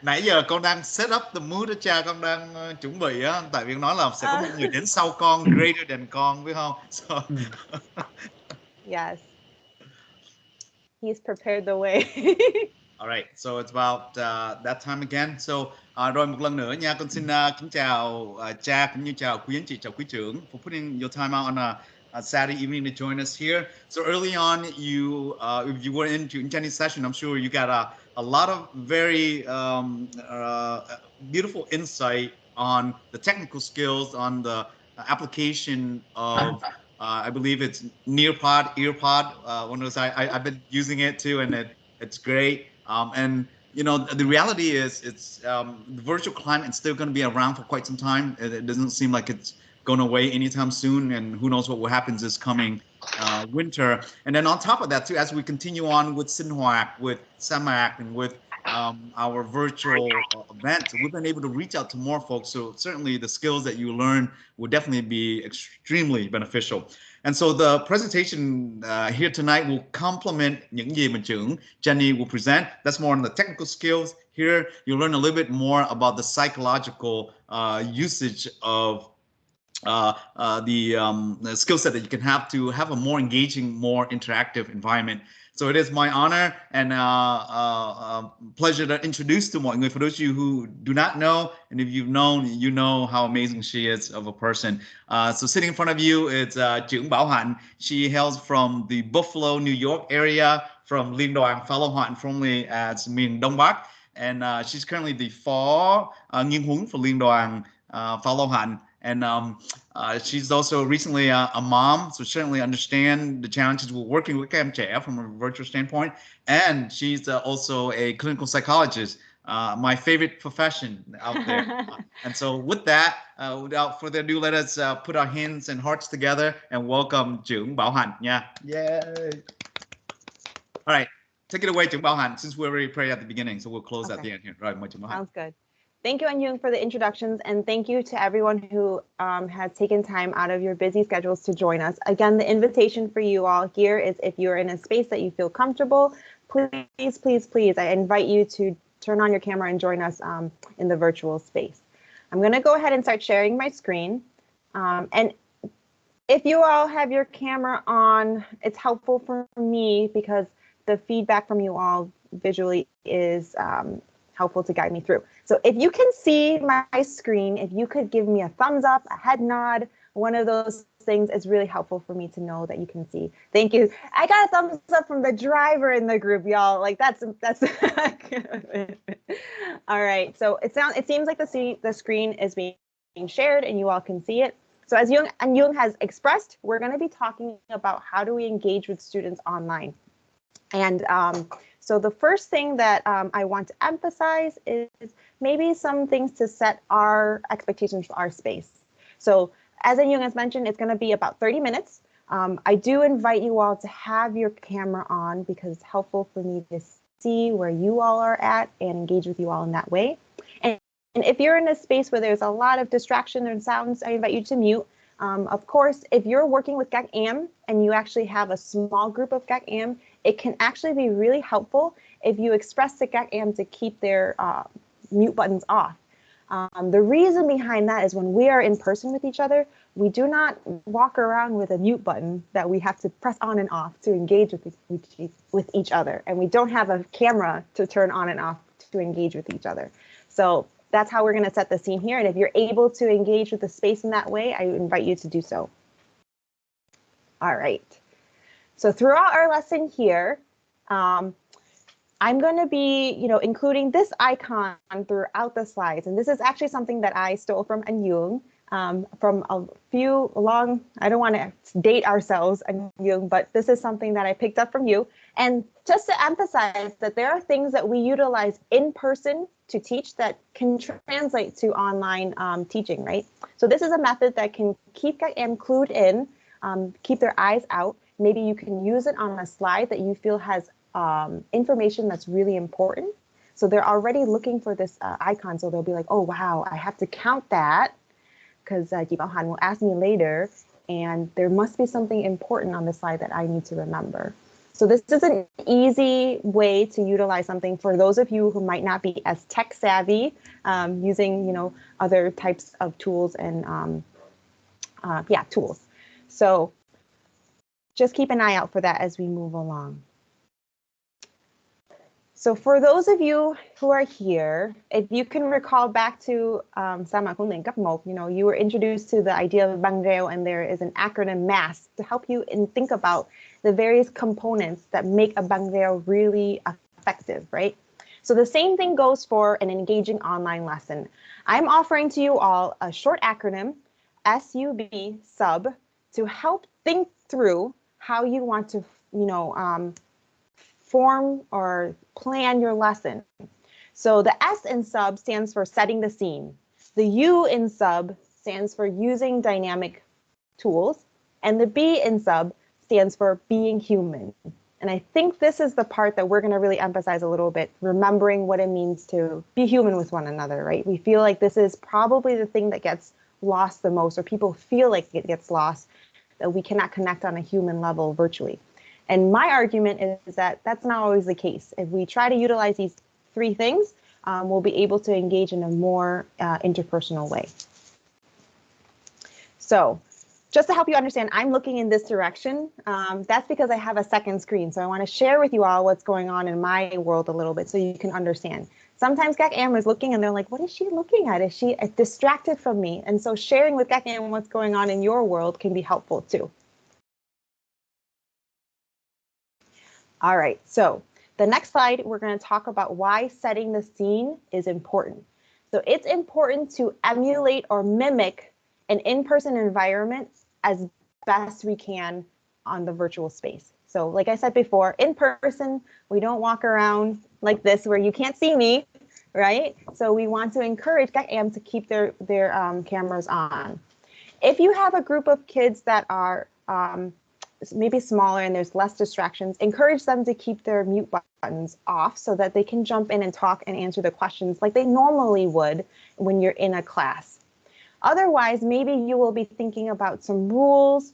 Nãy giờ con đang set up the mood đó cha, con đang chuẩn bị á, tại vì nói là sẽ có một người đến sau con, greater than con, biết không? So. Yes. He's prepared the way. All right, so it's about that time again. So rồi một lần nữa nha, con xin kính chào cha cũng như chào quý anh chị, chào quý trưởng for putting your time out on a Saturday evening to join us here. So early on, if you were into Jenny's session, I'm sure you got a lot of very beautiful insight on the technical skills, on the application of I believe it's Nearpod, EarPod. One of those I've been using it too, and it's great. And you know, the reality is it's the virtual climate is still going to be around for quite some time. It doesn't seem like it's going away anytime soon, and who knows what will happen this coming winter. And then on top of that too, as we continue on with Sinhuac, with Samak, and with our virtual events, we've been able to reach out to more folks. So certainly the skills that you learn will definitely be extremely beneficial. And so the presentation here tonight will complement những gì mà trưởng Jenny will present. That's more on the technical skills. Here you'll learn a little bit more about the psychological usage of the skill set that you can have to have a more engaging, more interactive environment. So it is my honor and pleasure to introduce to mọi người. For those of you who do not know, and if you've known, you know how amazing she is of a person. So sitting in front of you, it's trưởng Bao Hanh. She hails from the Buffalo, New York area, from Liên đoàn Phá Lô Hoạn, formerly as miền Đông Bắc. And she's currently the Phó Nghiên huấn for Liên đoàn Phá Lô Hoạn. And she's also recently a mom, so certainly understand the challenges with working with em trẻ from a virtual standpoint. And she's also a clinical psychologist, my favorite profession out there. And so with that, without further ado, let us put our hands and hearts together and welcome trưởng Bao Hanh. Yeah. Yay. All right. Take it away, trưởng Bao Hanh, since we already prayed at the beginning, so we'll close at the end here. Right, sounds good. Thank you, Anh Yung, for the introductions, and thank you to everyone who has taken time out of your busy schedules to join us. Again, the invitation for you all here is if you're in a space that you feel comfortable, please, please, please, I invite you to turn on your camera and join us in the virtual space. I'm going to go ahead and start sharing my screen. And if you all have your camera on, it's helpful for me because the feedback from you all visually is helpful to guide me through. So if you can see my screen, if you could give me a thumbs up, a head nod, one of those things is really helpful for me to know that you can see. Thank you. I got a thumbs up from the driver in the group, y'all. Like that's all right. So it seems like the screen is being shared and you all can see it. So as Jung has expressed, we're going to be talking about how do we engage with students online. And So the first thing that I want to emphasize is maybe some things to set our expectations for our space. So as Young has mentioned, it's going to be about 30 minutes. I do invite you all to have your camera on because it's helpful for me to see where you all are at and engage with you all in that way. And if you're in a space where there's a lot of distraction and sounds, I invite you to mute. Of course, if you're working with GAC-AM and you actually have a small group of GAC-AM, it can actually be really helpful if you express to GAC-AM to keep their mute buttons off. The reason behind that is when we are in person with each other, we do not walk around with a mute button that we have to press on and off to engage with each other. And we don't have a camera to turn on and off to engage with each other. So that's how we're going to set the scene here. And if you're able to engage with the space in that way, I invite you to do so. All right. So throughout our lesson here, I'm going to be, including this icon throughout the slides. And this is actually something that I stole from Young from a few I don't want to date ourselves, Young, but this is something that I picked up from you. And just to emphasize that there are things that we utilize in person to teach that can translate to online teaching, right? So this is a method that can keep GAC-AM clued in, keep their eyes out. Maybe you can use it on a slide that you feel has information that's really important. So they're already looking for this icon. So they'll be like, oh, wow, I have to count that because Bao Hanh will ask me later. And there must be something important on the slide that I need to remember. So this is an easy way to utilize something for those of you who might not be as tech savvy, using, other types of tools and tools. So just keep an eye out for that as we move along. So for those of you who are here, if you can recall back to Sama Kung Lin Cấp 1, you were introduced to the idea of băng reo, and there is an acronym MASS to help you think about the various components that make a băng reo really effective, right? So the same thing goes for an engaging online lesson. I'm offering to you all a short acronym, SUB, SUB, to help think through how you want to, form or plan your lesson. So the S in SUB stands for setting the scene. The U in SUB stands for using dynamic tools. And the B in SUB stands for being human. And I think this is the part that we're going to really emphasize a little bit, remembering what it means to be human with one another, right? We feel like this is probably the thing that gets lost the most, or people feel like it gets lost, that we cannot connect on a human level virtually. And my argument is that that's not always the case. If we try to utilize these three things, we'll be able to engage in a more interpersonal way. So just to help you understand, I'm looking in this direction. That's because I have a second screen. So I want to share with you all what's going on in my world a little bit so you can understand. Sometimes GAC-AM is looking and they're like, what is she looking at? Is she distracted from me? And so sharing with GAC-AM what's going on in your world can be helpful too. All right, so the next slide, we're going to talk about why setting the scene is important. So it's important to emulate or mimic an in-person environment as best we can on the virtual space. So like I said before, in person, we don't walk around like this where you can't see me, right? So we want to encourage GAC-AM to keep their cameras on. If you have a group of kids that are maybe smaller and there's less distractions, encourage them to keep their mute buttons off so that they can jump in and talk and answer the questions like they normally would when you're in a class. Otherwise, maybe you will be thinking about some rules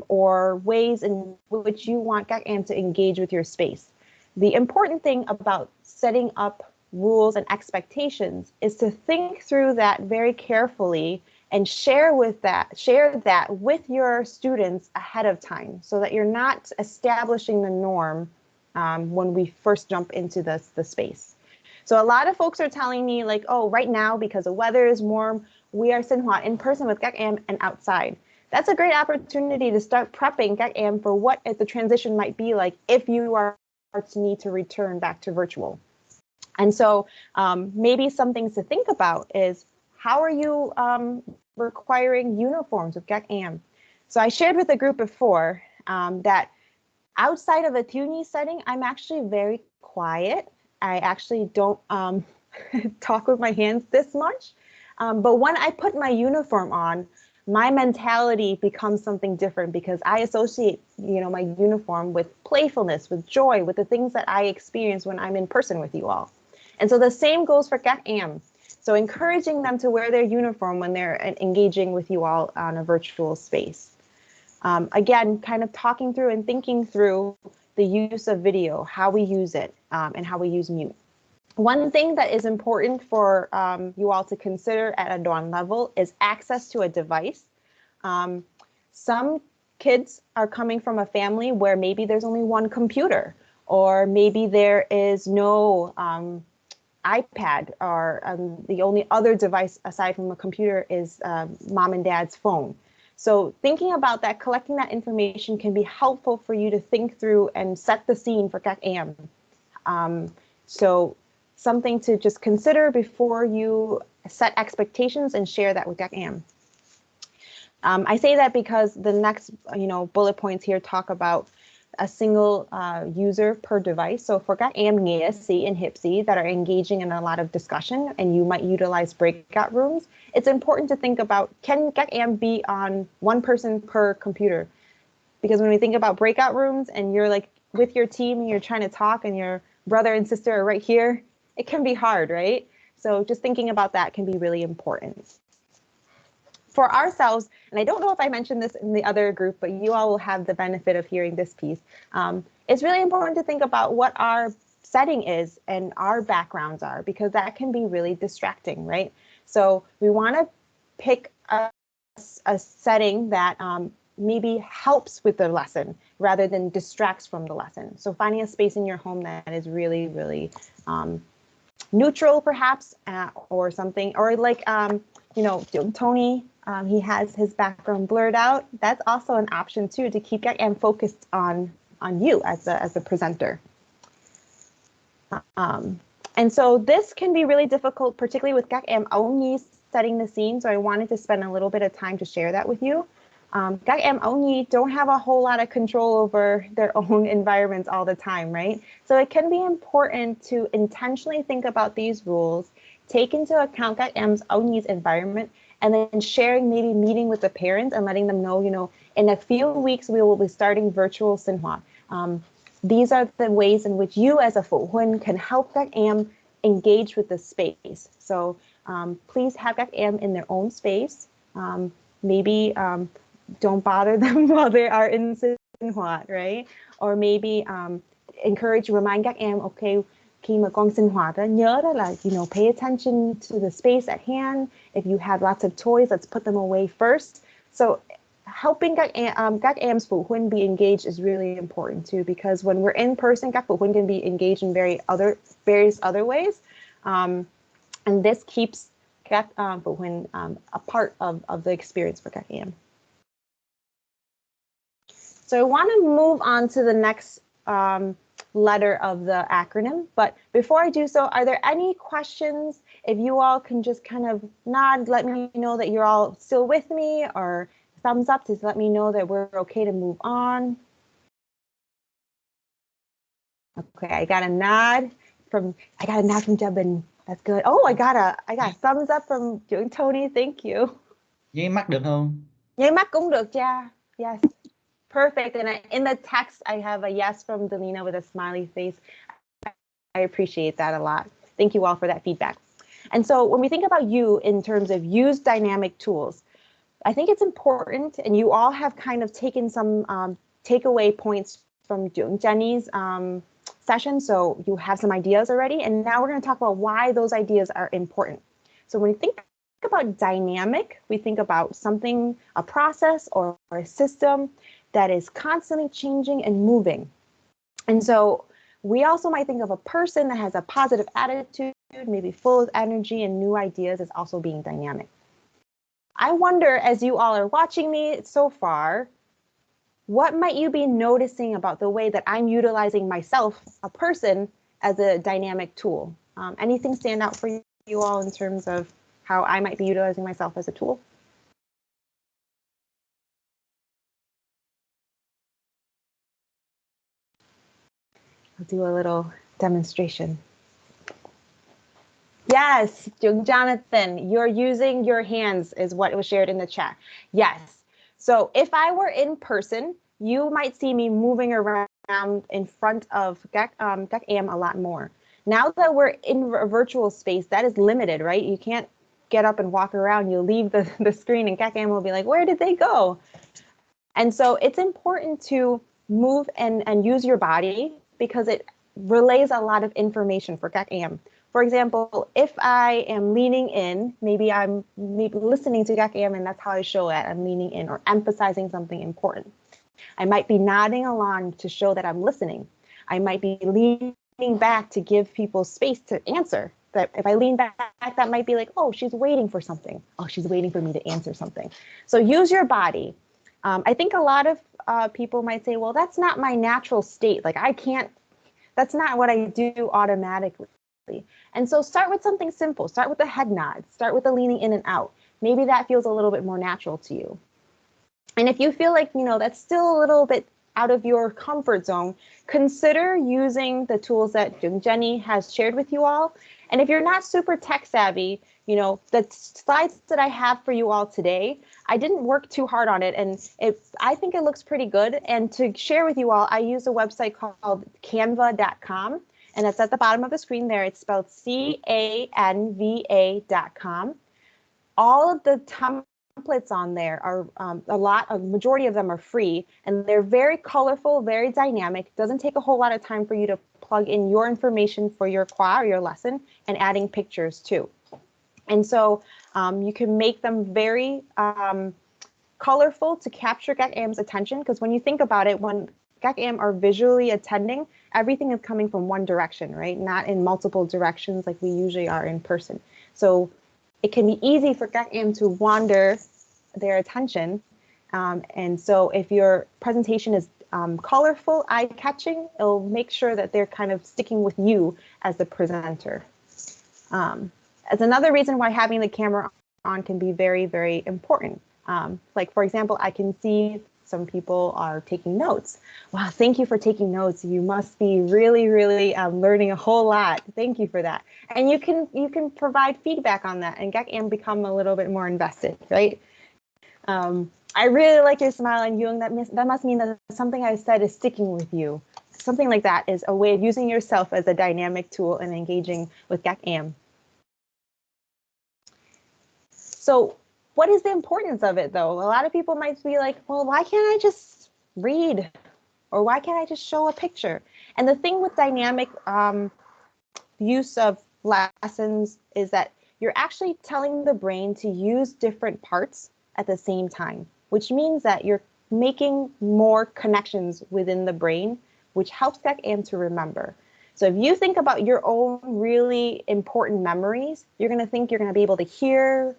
or ways in which you want GAC-AM to engage with your space. The important thing about setting up rules and expectations is to think through that very carefully and share that with your students ahead of time so that you're not establishing the norm when we first jump into the space. So a lot of folks are telling me like, oh, right now, because the weather is warm, we are Sinhua in person with GAC-AM and outside. That's a great opportunity to start prepping GAC-AM for what the transition might be like if you are to need to return back to virtual. And so maybe some things to think about is, how are you requiring uniforms with GAC-AM? So I shared with the group before that outside of a CUNY setting, I'm actually very quiet. I actually don't talk with my hands this much. But when I put my uniform on, my mentality becomes something different because I associate, my uniform with playfulness, with joy, with the things that I experience when I'm in person with you all. And so the same goes for các em. So encouraging them to wear their uniform when they're engaging with you all on a virtual space. Again, kind of talking through and thinking through the use of video, how we use it, and how we use mute. One thing that is important for you all to consider at a Dawn level is access to a device. Some kids are coming from a family where maybe there's only one computer, or maybe there is no iPad, or the only other device aside from a computer is mom and dad's phone. So thinking about that, collecting that information can be helpful for you to think through and set the scene for các em. So something to just consider before you set expectations and share that with các em. I say that because the next, bullet points here talk about a single user per device. So for các em nghĩa sĩ and hiệp sĩ that are engaging in a lot of discussion and you might utilize breakout rooms, it's important to think about, can các em be on one person per computer? Because when we think about breakout rooms and you're like with your team and you're trying to talk and your brother and sister are right here, it can be hard, right? So just thinking about that can be really important. For ourselves, and I don't know if I mentioned this in the other group, but you all will have the benefit of hearing this piece. It's really important to think about what our setting is and our backgrounds are, because that can be really distracting, right? So we want to pick a setting that maybe helps with the lesson rather than distracts from the lesson. So finding a space in your home that is really, really neutral, perhaps, or something, or like, Tony, he has his background blurred out. That's also an option too, to keep các em focused on you as a presenter. And so this can be really difficult, particularly with các em only setting the scene. So I wanted to spend a little bit of time to share that with you. Các em only don't have a whole lot of control over their own environments all the time, right? So it can be important to intentionally think about these rules, take into account các em's only's environment, and then sharing, maybe meeting with the parents and letting them know, in a few weeks we will be starting virtual sinh hoạt. These are the ways in which you as a phụ huynh can help các em engage with the space. So please have các em in their own space. Maybe don't bother them while they are in sinh hoạt, right? Or maybe remind các em, okay, khi mà con sinh hoạt đó, nhớ đó là, pay attention to the space at hand. If you have lots of toys, let's put them away first. So helping các em's phụ huynh be engaged is really important too, because when we're in person, các phụ huynh can be engaged in various other ways. And this keeps các phụ huynh a part of the experience for các em. So I want to move on to the next letter of the acronym. But before I do so, are there any questions? If you all can just kind of nod, let me know that you're all still with me, or thumbs up to let me know that we're okay to move on. Okay, I got a nod from Jebin. That's good. Oh, I got a thumbs up from Tony. Thank you. Nháy mắt được không? Nháy mắt cũng được cha. Yes. Perfect. And in the text, I have a yes from Delina with a smiley face. I appreciate that a lot. Thank you all for that feedback. And so when we think about you in terms of use dynamic tools, I think it's important, and you all have kind of taken some takeaway points from Jenny's session. So you have some ideas already. And now we're going to talk about why those ideas are important. So when we think about dynamic, we think about something, a process or a system that is constantly changing and moving. And so we also might think of a person that has a positive attitude, maybe full of energy and new ideas, as also being dynamic. I wonder, as you all are watching me so far, what might you be noticing about the way that I'm utilizing myself, a person, as a dynamic tool? Anything stand out for you all in terms of how I might be utilizing myself as a tool? I'll do a little demonstration. Yes, Jonathan, you're using your hands is what was shared in the chat. Yes. So if I were in person, you might see me moving around in front of GAC-AM a lot more. Now that we're in a virtual space, that is limited, right? You can't get up and walk around. You'll leave the screen and GAC-AM will be like, where did they go? And so it's important to move and use your body because it relays a lot of information for GAC-AM. For example, if I am leaning in, maybe I'm listening to GAC-AM and that's how I show it. I'm leaning in or emphasizing something important. I might be nodding along to show that I'm listening. I might be leaning back to give people space to answer. That if I lean back, that might be like, oh, she's waiting for something. Oh, she's waiting for me to answer something. So use your body. I think a lot of people might say, well, that's not my natural state. Like I can't, that's not what I do automatically. And so start with something simple. Start with the head nod. Start with the leaning in and out. Maybe that feels a little bit more natural to you. And if you feel like, that's still a little bit out of your comfort zone, consider using the tools that Jenny has shared with you all. And if you're not super tech savvy, the slides that I have for you all today, I didn't work too hard on it. And I think it looks pretty good. And to share with you all, I use a website called canva.com. And it's at the bottom of the screen there. It's spelled canva.com. All of the templates on there are a majority of them are free, and they're very colorful, very dynamic. It doesn't take a whole lot of time for you to plug in your information for your qua or your lesson and adding pictures too. And so you can make them very colorful to capture GAC-AM's attention, because when you think about it, when GAC-AM are visually attending, everything is coming from one direction, right? Not in multiple directions like we usually are in person. So it can be easy for GAC-AM to wander their attention. And so if your presentation is colorful, eye-catching, it'll make sure that they're kind of sticking with you as the presenter. As another reason why having the camera on can be very, very important. Like, for example, I can see some people are taking notes. Wow, thank you for taking notes. You must be really, really learning a whole lot. Thank you for that. And you can provide feedback on that and GAC-AM become a little bit more invested, right? I really like your smile, and Yung, that must mean that something I said is sticking with you. Something like that is a way of using yourself as a dynamic tool and engaging with GAC-AM. So what is the importance of it, though? A lot of people might be like, well, why can't I just read? Or why can't I just show a picture? And the thing with dynamic use of lessons is that you're actually telling the brain to use different parts at the same time, which means that you're making more connections within the brain, which helps GAC-AM to remember. So if you think about your own really important memories, you're going to think you're going to be able to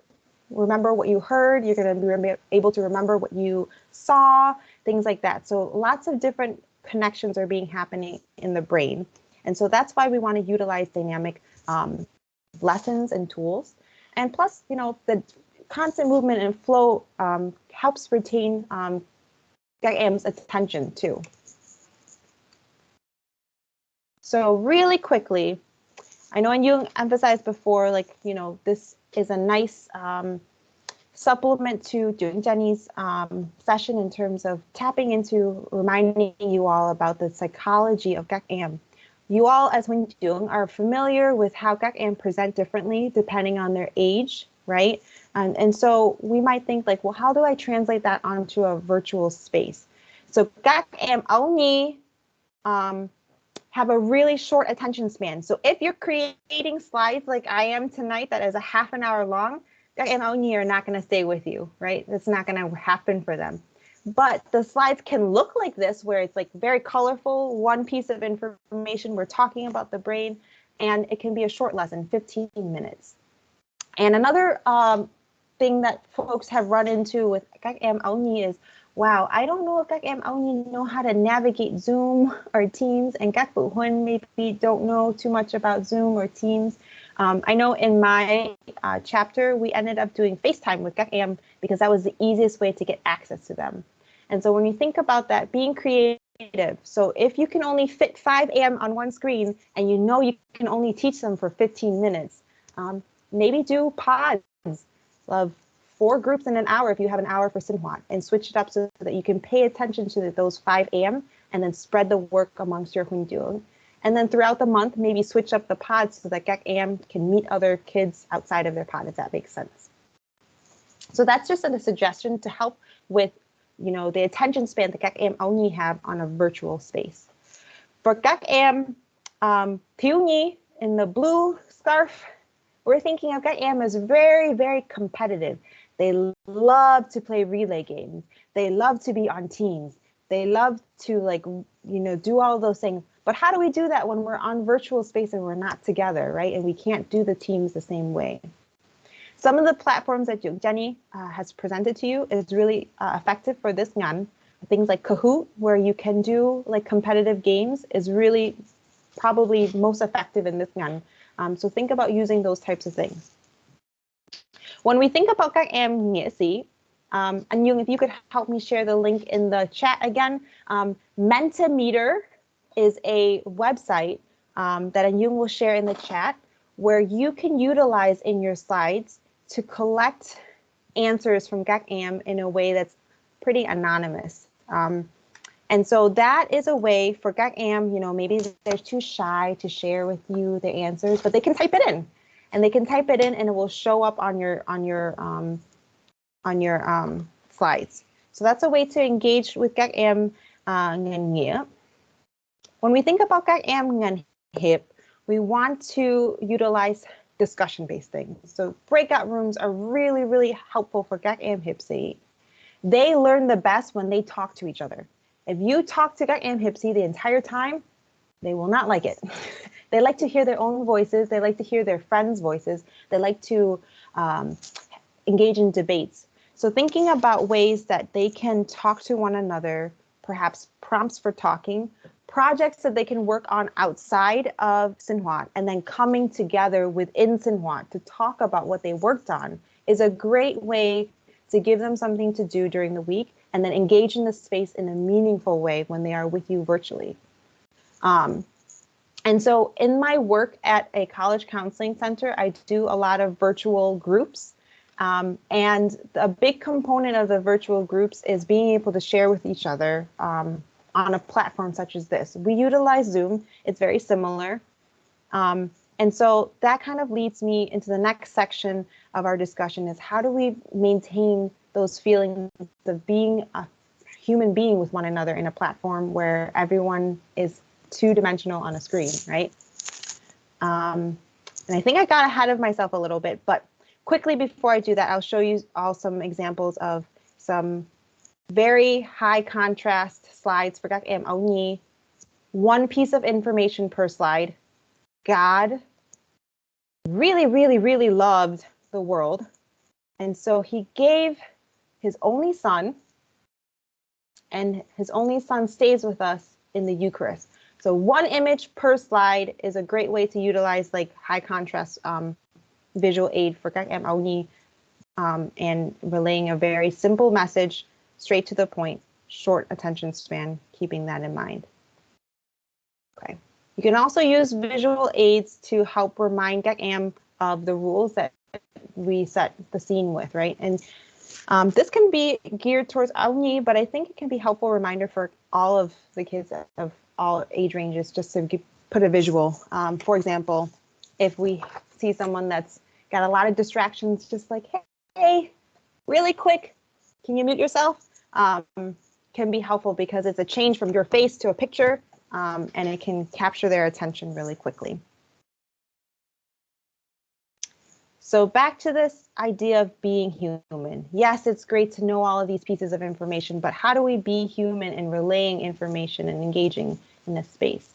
remember what you heard, you're going to be able to remember what you saw, things like that. So lots of different connections are happening in the brain. And so that's why we want to utilize dynamic lessons and tools. And plus, the constant movement and flow helps retain GAC-AM's attention too. So really quickly, I know you emphasized before, this is a nice supplement to Jenny's session in terms of tapping into reminding you all about the psychology of GAC-AM. You all, as Huynh Tru, are familiar with how GAC-AM present differently depending on their age, right? And so we might think like, well, how do I translate that onto a virtual space? So GAC-AM only have a really short attention span. So if you're creating slides like I am tonight that is a half an hour long, GAC-AM only are not going to stay with you, right? It's not going to happen for them. But the slides can look like this, where it's like very colorful, one piece of information, we're talking about the brain, and it can be a short lesson, 15 minutes. And another thing that folks have run into with GAC-AM only is, wow, I don't know if GAC-AM only know how to navigate Zoom or Teams, and GAC-Phụ Huynh maybe don't know too much about Zoom or Teams. I know in my chapter, we ended up doing FaceTime with GAC-AM because that was the easiest way to get access to them. And so when you think about that, being creative creative. So if you can only fit 5 a.m. on one screen and you know you can only teach them for 15 minutes, maybe do pods of 4 groups in an hour if you have an hour for Sinhua, and switch it up so that you can pay attention to those 5 a.m. and then spread the work amongst your Huynh Tru. And then throughout the month, maybe switch up the pods so that Gak AM can meet other kids outside of their pod, if that makes sense. So that's just a suggestion to help with, the attention span that Gak AM only have on a virtual space. For Gak AM, Thiếu Nhi in the blue scarf, we're thinking of Gak AM as very, very competitive. They love to play relay games. They love to be on teams. They love to do all those things. But how do we do that when we're on virtual space and we're not together, right? And we can't do the teams the same way. Some of the platforms that Jenny has presented to you is really effective for this ngan. Things like Kahoot, where you can do competitive games, is really probably most effective in this ngan. So think about using those types of things. When we think about các em nghĩa sĩ, Anh, if you could help me share the link in the chat again. Mentimeter is a website that Anh will share in the chat, where you can utilize in your slides to collect answers from Gak AM in a way that's pretty anonymous. And so that is a way for Gak AM, maybe they're too shy to share with you the answers, but they can type it in. And they can type it in and it will show up on your slides. So that's a way to engage with Gak AM ngan nghĩa. When we think about Gak AM ngan hip, we want to utilize discussion-based things. So breakout rooms are really, really helpful for Gak AM hip sĩ. They learn the best when they talk to each other. If you talk to Gak AM hip sĩ the entire time, they will not like it. They like to hear their own voices. They like to hear their friends' voices. They like to engage in debates. So thinking about ways that they can talk to one another, perhaps prompts for talking, projects that they can work on outside of Sinhua, and then coming together within Sinhua to talk about what they worked on, is a great way to give them something to do during the week and then engage in the space in a meaningful way when they are with you virtually. And so in my work at a college counseling center, I do a lot of virtual groups. And a big component of the virtual groups is being able to share with each other on a platform such as this. We utilize Zoom. It's very similar. And so that kind of leads me into the next section of our discussion, is how do we maintain those feelings of being a human being with one another in a platform where everyone is two-dimensional on a screen, right? And I think I got ahead of myself a little bit, but quickly before I do that, I'll show you all some examples of some very high contrast slides for Gak AM Nhi. One piece of information per slide. God really, really, really loved the world. And so he gave his only son, and his only son stays with us in the Eucharist. So one image per slide is a great way to utilize high contrast visual aid for Gak AM Nhi, and relaying a very simple message, straight to the point, short attention span, keeping that in mind. Okay. You can also use visual aids to help remind Gak AM of the rules that we set the scene with, right? And this can be geared towards Nhi, but I think it can be a helpful reminder for all of the kids of all age ranges, just to put a visual. For example, if we see someone that's got a lot of distractions, just like, hey, really quick, can you mute yourself? Can be helpful because it's a change from your face to a picture, and it can capture their attention really quickly. So back to this idea of being human. Yes, it's great to know all of these pieces of information, but how do we be human in relaying information and engaging in this space?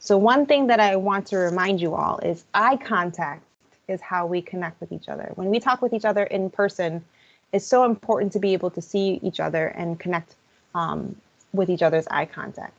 So one thing that I want to remind you all is eye contact is how we connect with each other. When we talk with each other in person, it's so important to be able to see each other and connect with each other's eye contact.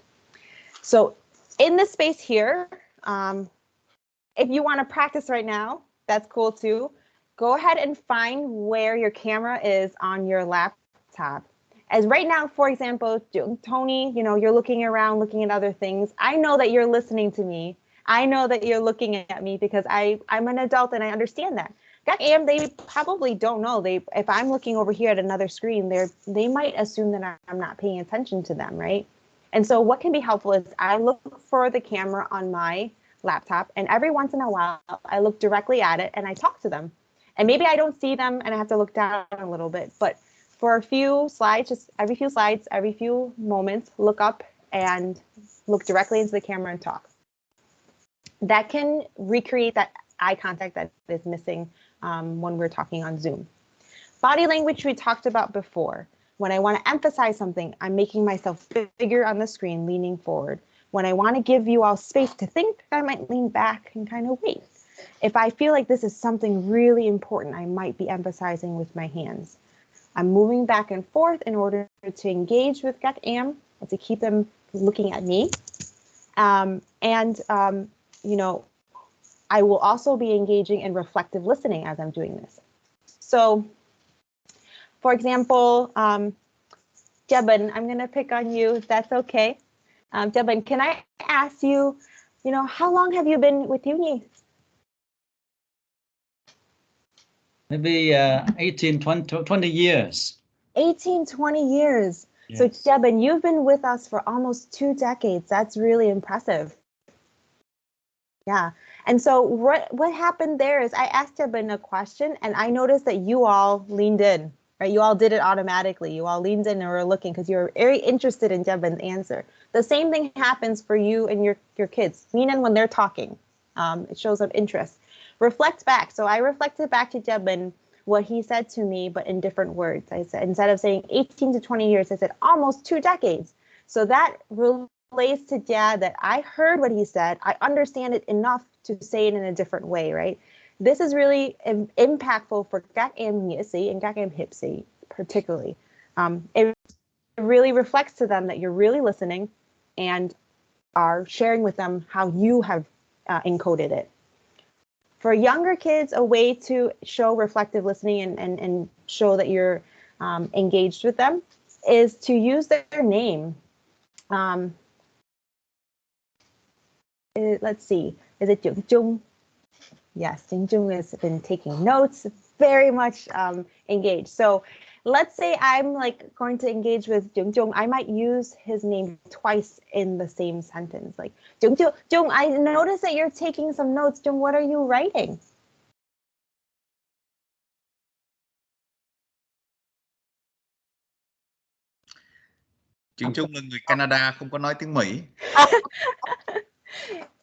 So in this space here, if you want to practice right now, that's cool too. Go ahead and find where your camera is on your laptop As right now, for example, Tony, you're looking around, looking at other things. I know that you're listening to me. I know that you're looking at me because I'm an adult and I understand that. Các em, they probably don't know. If I'm looking over here at another screen, they might assume that I'm not paying attention to them, right? And so what can be helpful is I look for the camera on my laptop, and every once in a while, I look directly at it and I talk to them. And maybe I don't see them and I have to look down a little bit, but for a few slides, just every few slides, every few moments, look up and look directly into the camera and talk. That can recreate that eye contact that is missing when we're talking on Zoom. Body language we talked about before. When I want to emphasize something, I'm making myself bigger on the screen, leaning forward. When I want to give you all space to think, I might lean back and kind of wait. If I feel like this is something really important, I might be emphasizing with my hands. I'm moving back and forth in order to engage with các em, to keep them looking at me. I will also be engaging in reflective listening as I'm doing this. So, for example, Jebin, I'm going to pick on you if that's okay. Jebin, can I ask you, how long have you been with Uni? Maybe 18, 20 years. 18, 20 years. Yes. So Jebin, you've been with us for almost 2 decades. That's really impressive. Yeah. And so what happened there is I asked Jebin a question and I noticed that you all leaned in, right? You all did it automatically. You all leaned in and were looking because you were very interested in Jebin's answer. The same thing happens for you and your kids. Lean in when they're talking. It shows up interest. Reflect back. So I reflected back to Jebin what he said to me, but in different words. I said, instead of saying 18 to 20 years, I said almost 2 decades. So that relates to Dad that I heard what he said. I understand it enough to say it in a different way, right? This is really impactful for các em nghĩa sĩ and các em hiệp sĩ, particularly. It really reflects to them that you're really listening and are sharing with them how you have encoded it. For younger kids, a way to show reflective listening and show that you're engaged with them is to use their name. Let's see, is it Jung Jung? Yes, Jung Jung has been taking notes, very much engaged. So let's say I'm like going to engage with Jung Jung. I might use his name twice in the same sentence. Like, Jung Jung, Jung, I noticed that you're taking some notes. Jung, what are you writing? Jung Trung là người Canada, không có nói tiếng Mỹ.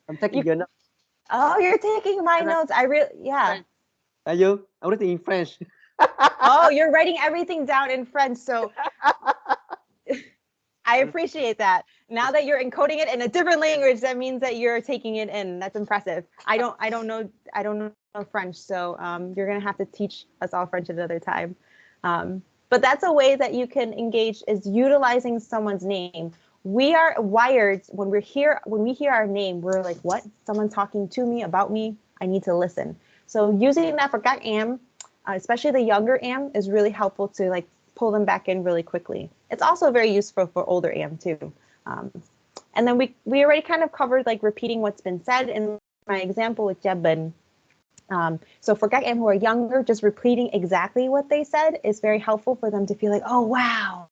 I'm taking your notes. Oh, you're taking my notes. Yeah. Are you? I'm writing in French. Oh, you're writing everything down in French. So I appreciate that. Now that you're encoding it in a different language, that means that you're taking it in. That's impressive. I don't know French, so you're gonna have to teach us all French another time. But that's a way that you can engage, is utilizing someone's name. We are wired when we hear our name, we're like, what? Someone talking to me, about me, I need to listen. So using that for các em, especially the younger am, is really helpful to like pull them back in really quickly. It's also very useful for older am too. And then we already kind of covered like repeating what's been said in my example with Jebin. So for các em who are younger, just repeating exactly what they said is very helpful for them to feel like, oh, wow,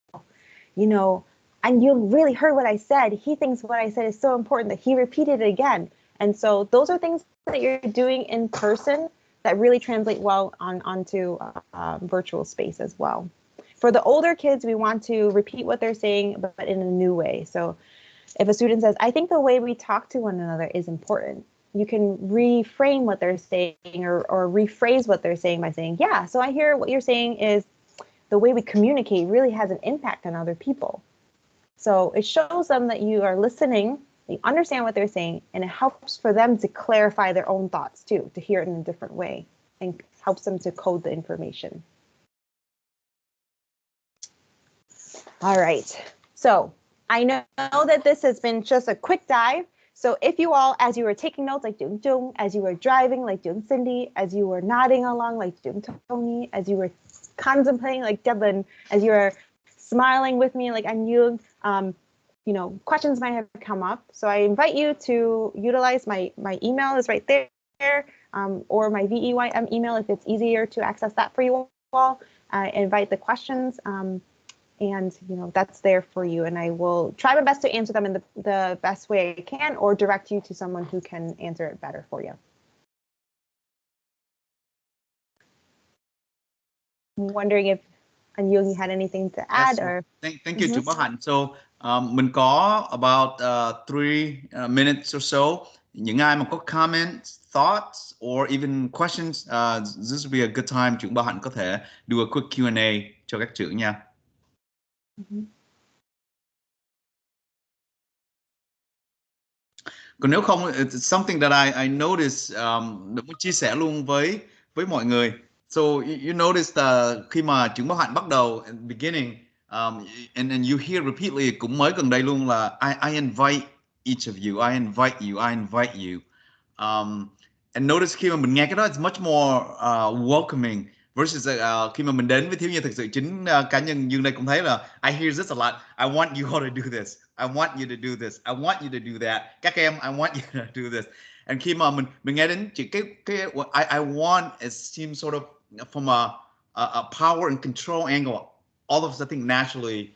and you really heard what I said. He thinks what I said is so important that he repeated it again. And so those are things that you're doing in person that really translate well onto virtual space as well. For the older kids, we want to repeat what they're saying, but in a new way. So if a student says, I think the way we talk to one another is important, you can reframe what they're saying or rephrase what they're saying by saying, yeah, so I hear what you're saying is the way we communicate really has an impact on other people. So it shows them that you are listening, you understand what they're saying, and it helps for them to clarify their own thoughts too, to hear it in a different way, and helps them to code the information. All right, so I know that this has been just a quick dive. So if you all, as you were taking notes like Jung Jung, as you were driving like Jung Cindy, as you were nodding along like Jung Tony, as you were contemplating like Jebin, as you were smiling with me like Anh Yung, you know, questions might have come up. So I invite you to utilize my email is right there, or my VEYM email if it's easier to access that for you all. I invite the questions, and you know, that's there for you. And I will try my best to answer them in the best way I can, or direct you to someone who can answer it better for you. I'm wondering if Anh Yung, you had anything to add, or thank you, Bao Hanh. So mình có about 3 minutes or so. Những ai mà có comments, thoughts, or even questions, this would be a good time trưởng Bao Hanh có thể do a quick Q&A cho các trưởng nha. Còn nếu không, it's something that I noticed, muốn chia sẻ luôn với mọi người. So you noticed khi mà trưởng Bao Hanh bắt đầu at the beginning, and you hear repeatedly, cũng mới gần đây luôn là I invite each of you, I invite you, I invite you. And notice khi mà mình nghe cái đó, it's much more welcoming versus khi mà mình đến với thiếu nhi thực sự chính cá nhân Dương đây cũng thấy là I hear this a lot. I want you all to do this. I want you to do this. I want you to do that. Các em, I want you to do this. And khi mà mình nghe đến chỉ cái I want, it seems sort of from a power and control angle. All of us, I think naturally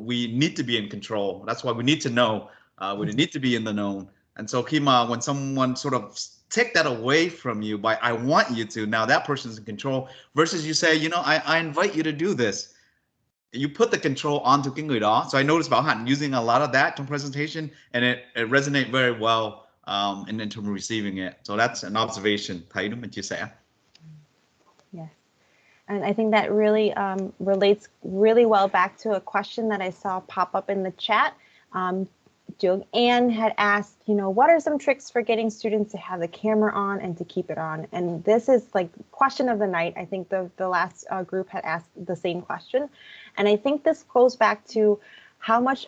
we need to be in control. That's why we need to know. We need to be in the know. And so khi mà when someone sort of take that away from you by I want you to, now that person's in control, versus you say, you know, I invite you to do this. You put the control onto cái người đó. So I noticed Bao Hanh using a lot of that trong presentation, and it resonated very well in terms of receiving it. So that's an observation. Thấy đúng mình chia sẻ. yes. And I think that really relates really well back to a question that I saw pop up in the chat. Anne had asked, you know, what are some tricks for getting students to have the camera on and to keep it on? And this is like question of the night. I think the last group had asked the same question. And I think this goes back to how much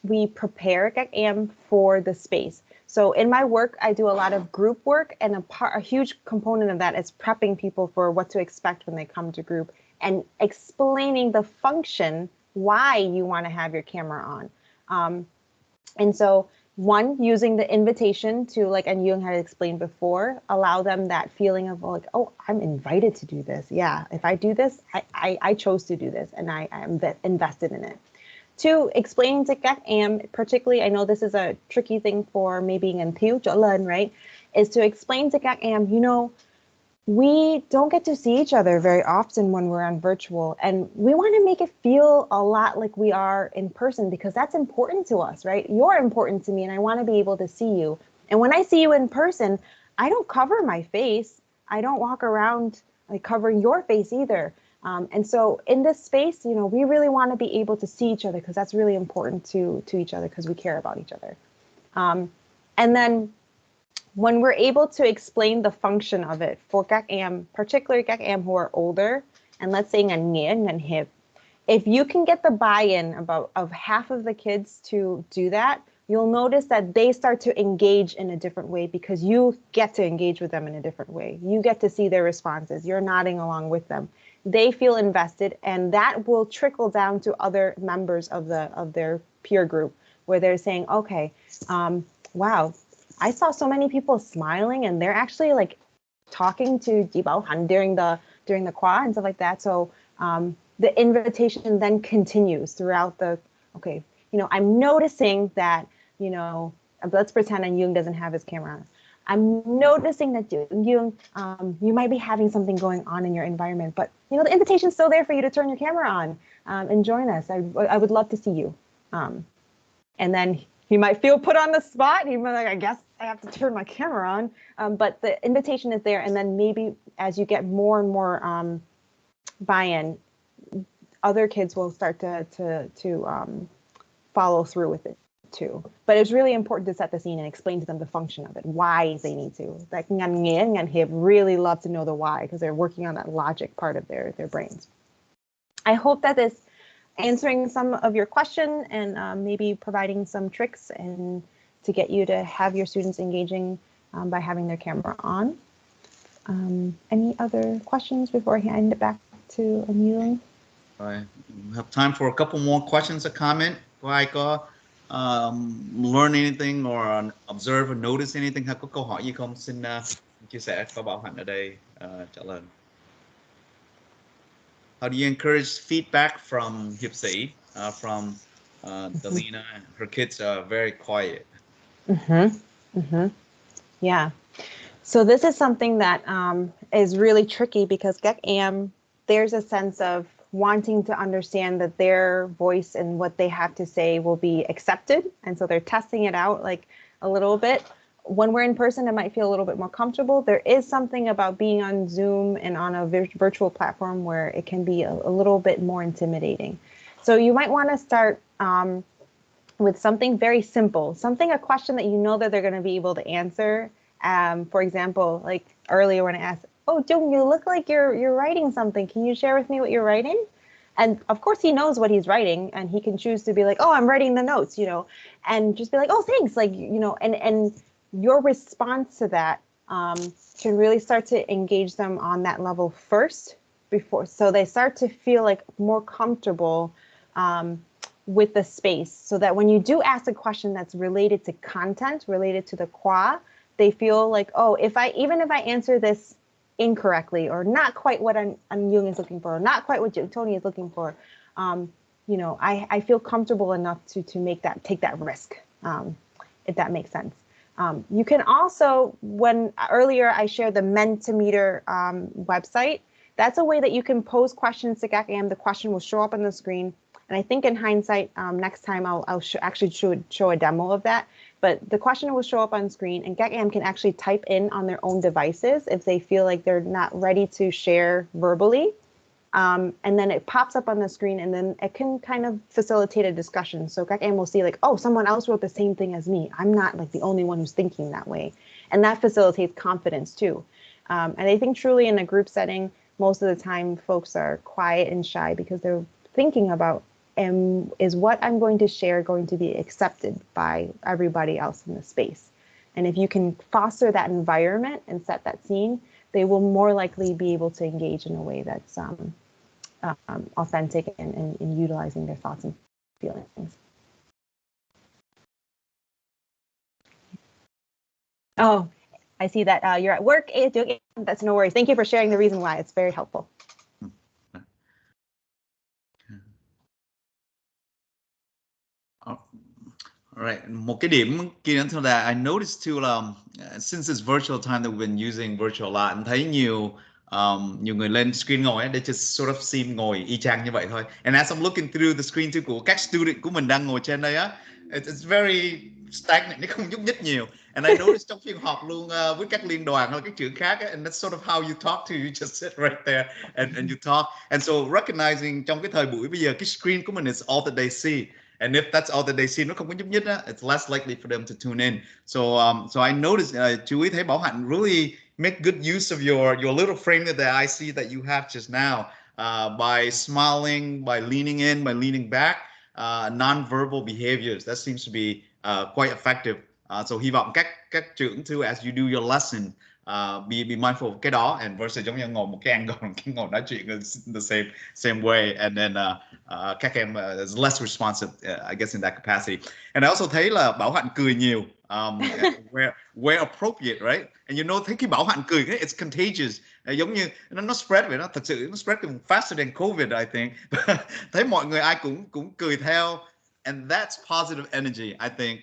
we prepare các em for the space. So in my work, I do a lot of group work, and a huge component of that is prepping people for what to expect when they come to group and explaining the function, why you want to have your camera on. And so one, using the invitation to, like Anh Yung had explained before, allow them that feeling of like, oh, I'm invited to do this. Yeah, if I do this, I chose to do this, and I am invested in it. Two, explaining to các em, particularly, I know this is a tricky thing for maybe in thiếu chỗ lên, right, is to explain to các em, you know, we don't get to see each other very often when we're on virtual, and we want to make it feel a lot like we are in person, because that's important to us, right? You're important to me, and I want to be able to see you. And when I see you in person, I don't cover my face. I don't walk around like covering your face either. And so in this space, you know, we really want to be able to see each other, because that's really important to each other, because we care about each other. And then when we're able to explain the function of it for các em, particularly các em who are older, and let's say ngành nghĩa, ngành hiệp, if you can get the buy-in of half of the kids to do that, you'll notice that they start to engage in a different way, because you get to engage with them in a different way. You get to see their responses. You're nodding along with them. They feel invested, and that will trickle down to other members of their peer group, where they're saying, okay, wow, I saw so many people smiling, and they're actually like talking to Bao Hanh during the khóa and stuff like that. So the invitation then continues throughout the, okay, you know, I'm noticing that, you know, let's pretend Anh Yung doesn't have his camera on. I'm noticing that you might be having something going on in your environment, but you know, the invitation's still there for you to turn your camera on and join us. I would love to see you. And then he might feel put on the spot. He might like, I guess I have to turn my camera on. But the invitation is there, and then maybe as you get more and more buy-in, other kids will start to follow through with it too. But it's really important to set the scene and explain to them the function of it, why they need to. Like ngành nghĩa, ngành hiệp really love to know the why, because they're working on that logic part of their brains. I hope that is answering some of your question, and maybe providing some tricks and to get you to have your students engaging by having their camera on. Any other questions before I hand it back to Anh Yung? Rồi, we have time for a couple more questions or comment. Có ai có learn anything or observe or notice anything hay có câu hỏi gì không? Xin chia sẻ, có Bảo Hạnh ở đây trả lời. How do you encourage feedback from hiệp sĩ, from Delina? Her kids are very quiet. Yeah. So this is something that is really tricky because các em, there's a sense of wanting to understand that their voice and what they have to say will be accepted. And so they're testing it out like a little bit. When we're in person, it might feel a little bit more comfortable. There is something about being on Zoom and on a virtual platform where it can be a little bit more intimidating. So you might want to start with something very simple, a question that you know that they're going to be able to answer. For example, like earlier when I asked, "Oh, Jung, you look like you're writing something. Can you share with me what you're writing?" And of course he knows what he's writing, and he can choose to be like, "Oh, I'm writing the notes," and just be like, "Oh, thanks," and your response to that can really start to engage them on that level first, so they start to feel like more comfortable with the space, so that when you do ask a question that's related to content, related to the qua, they feel like, oh, even if I answer this incorrectly or not quite what Jung is looking for, or not quite what Tony is looking for, I feel comfortable enough to take that risk, if that makes sense. You can also, when earlier I shared the Mentimeter website, that's a way that you can pose questions to các em. The question will show up on the screen. And I think in hindsight, next time I'll actually show a demo of that. But the question will show up on screen, and các em can actually type in on their own devices if they feel like they're not ready to share verbally. And then it pops up on the screen, and then it can kind of facilitate a discussion. So các em will see like, oh, someone else wrote the same thing as me. I'm not like the only one who's thinking that way. And that facilitates confidence too. And I think truly in a group setting, most of the time folks are quiet and shy because they're thinking about, is what I'm going to share going to be accepted by everybody else in the space? And if you can foster that environment and set that scene, they will more likely be able to engage in a way that's authentic and utilizing their thoughts and feelings. Oh, I see that you're at work. That's no worries. Thank you for sharing the reason why. It's very helpful. All right. Một cái điểm kia nữa là I noticed too là since it's virtual time that we've been using virtual a lot, anh thấy nhiều người lên screen ngồi ấy, they just sort of seem ngồi y chang như vậy thôi. And as I'm looking through the screen too của các student của mình đang ngồi trên đây á, it's very stagnant, nó không nhúc nhích nhiều. And I noticed trong phiên họp luôn với các liên đoàn hay các trưởng khác ấy, and that's sort of how you talk to, you just sit right there and you talk. And so recognizing trong cái thời buổi bây giờ cái screen của mình is all that they see. And if that's all that they see, nó không có nhúc nhích á, it's less likely for them to tune in. So I noticed, chú ý thấy Bảo Hạnh really make good use of your little frame that I see that you have just now, by smiling, by leaning in, by leaning back, non-verbal behaviors. That seems to be quite effective. So hy vọng các trưởng too, as you do your lesson, be mindful of cái đó, and versus giống như ngồi một cái angle, cái ngồi nói chuyện the same way, and then các em is less responsive, I guess in that capacity. And I also thấy là Bảo Hạnh cười nhiều, where appropriate, right? And you know, thấy khi Bảo Hạnh cười, it's contagious, giống như nó spread vậy đó, thật sự nó spread faster than COVID, I think. Thấy mọi người ai cũng cười theo, and that's positive energy, I think,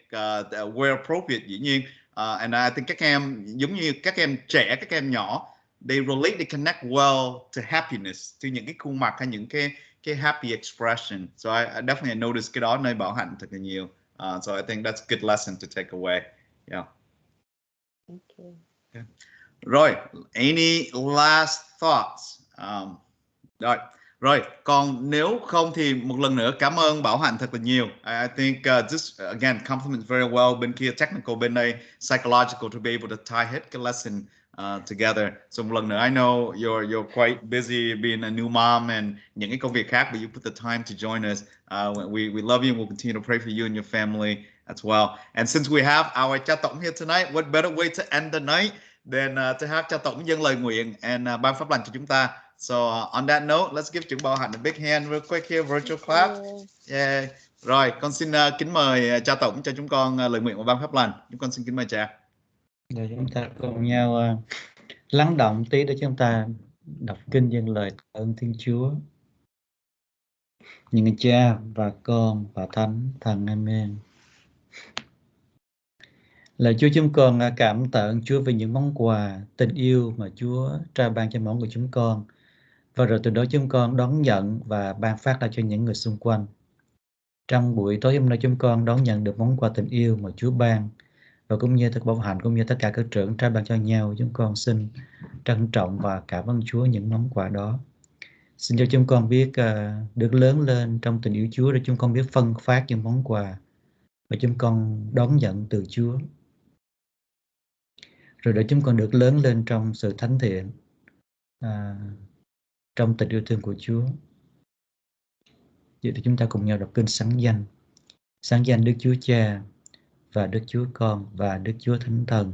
where appropriate, dĩ nhiên. And I think các em giống như các em trẻ, các em nhỏ, they relate, they connect well to happiness, to những cái khuôn mặt hay những cái happy expression. So I definitely noticed cái đó nơi Bảo Hạnh thật là nhiều. So I think that's a good lesson to take away. Yeah. Thank you. Okay. Rồi, any last thoughts? Rồi, còn nếu không thì một lần nữa cảm ơn Bảo Hạnh thật là nhiều. I think just again compliments very well, bên kia technical, bên đây psychological, to be able to tie hết cái lesson together. So một lần nữa, I know you're quite busy being a new mom and những cái công việc khác, but you put the time to join us. We love you and we'll continue to pray for you and your family as well. And since we have our cha tổng here tonight, what better way to end the night than to have cha tổng dâng lời nguyện and ban pháp lành cho chúng ta. So on that note, let's give trưởng Bao Hanh a big hand real quick here, virtual clap. Yeah. Rồi, con xin kính mời cha tổng cho chúng con lời nguyện của ban phép lành. Chúng con xin kính mời cha. Rồi chúng ta cùng nhau lắng động tí để chúng ta đọc kinh dâng lời tạ ơn Thiên Chúa. Những Cha và Con và Thánh Thần. Amen. Lạy Chúa, chúng con cảm tạ ơn Chúa về những món quà tình yêu mà Chúa trao ban cho mỗi người chúng con. Và rồi từ đó chúng con đón nhận và ban phát ra cho những người xung quanh. Trong buổi tối hôm nay chúng con đón nhận được món quà tình yêu mà Chúa ban. Và cũng như Thầy Bao Hanh cũng như tất cả các trưởng trao ban cho nhau, chúng con xin trân trọng và cảm ơn Chúa những món quà đó. Xin cho chúng con biết được lớn lên trong tình yêu Chúa để chúng con biết phân phát những món quà và chúng con đón nhận từ Chúa. Rồi để chúng con được lớn lên trong sự thánh thiện, trong tình yêu thương của Chúa. Vậy thì chúng ta cùng nhau đọc kinh sáng danh. Sáng danh Đức Chúa Cha và Đức Chúa Con và Đức Chúa Thánh Thần,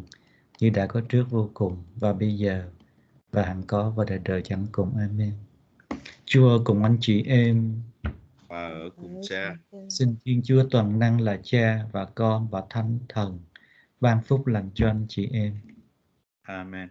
như đã có trước vô cùng và bây giờ và hằng có và đời đời chẳng cùng. Amen. Chúa cùng anh chị em Và ở cùng cha. xin Thiên Chúa toàn năng là Cha và Con và Thánh Thần ban phúc lành cho anh chị em. Amen.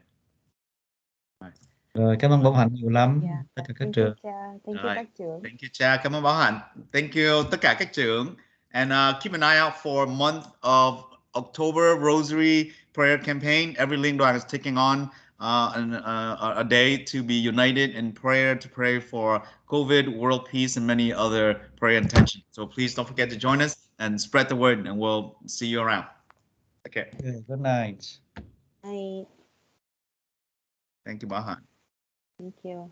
Rồi, cảm ơn Bao Hanh nhiều lắm. Tất cả các trường. Thank you các trưởng. Thank you cha. Cảm ơn Bao Hanh. Thank you tất cả các trưởng. And keep an eye out for month of October Rosary Prayer Campaign. Every liên đoàn is taking on a day to be united in prayer, to pray for COVID, world peace, and many other prayer intentions. So please don't forget to join us and spread the word, and we'll see you around. Okay. Good night. Night. Thank you, Bao Hanh. Thank you.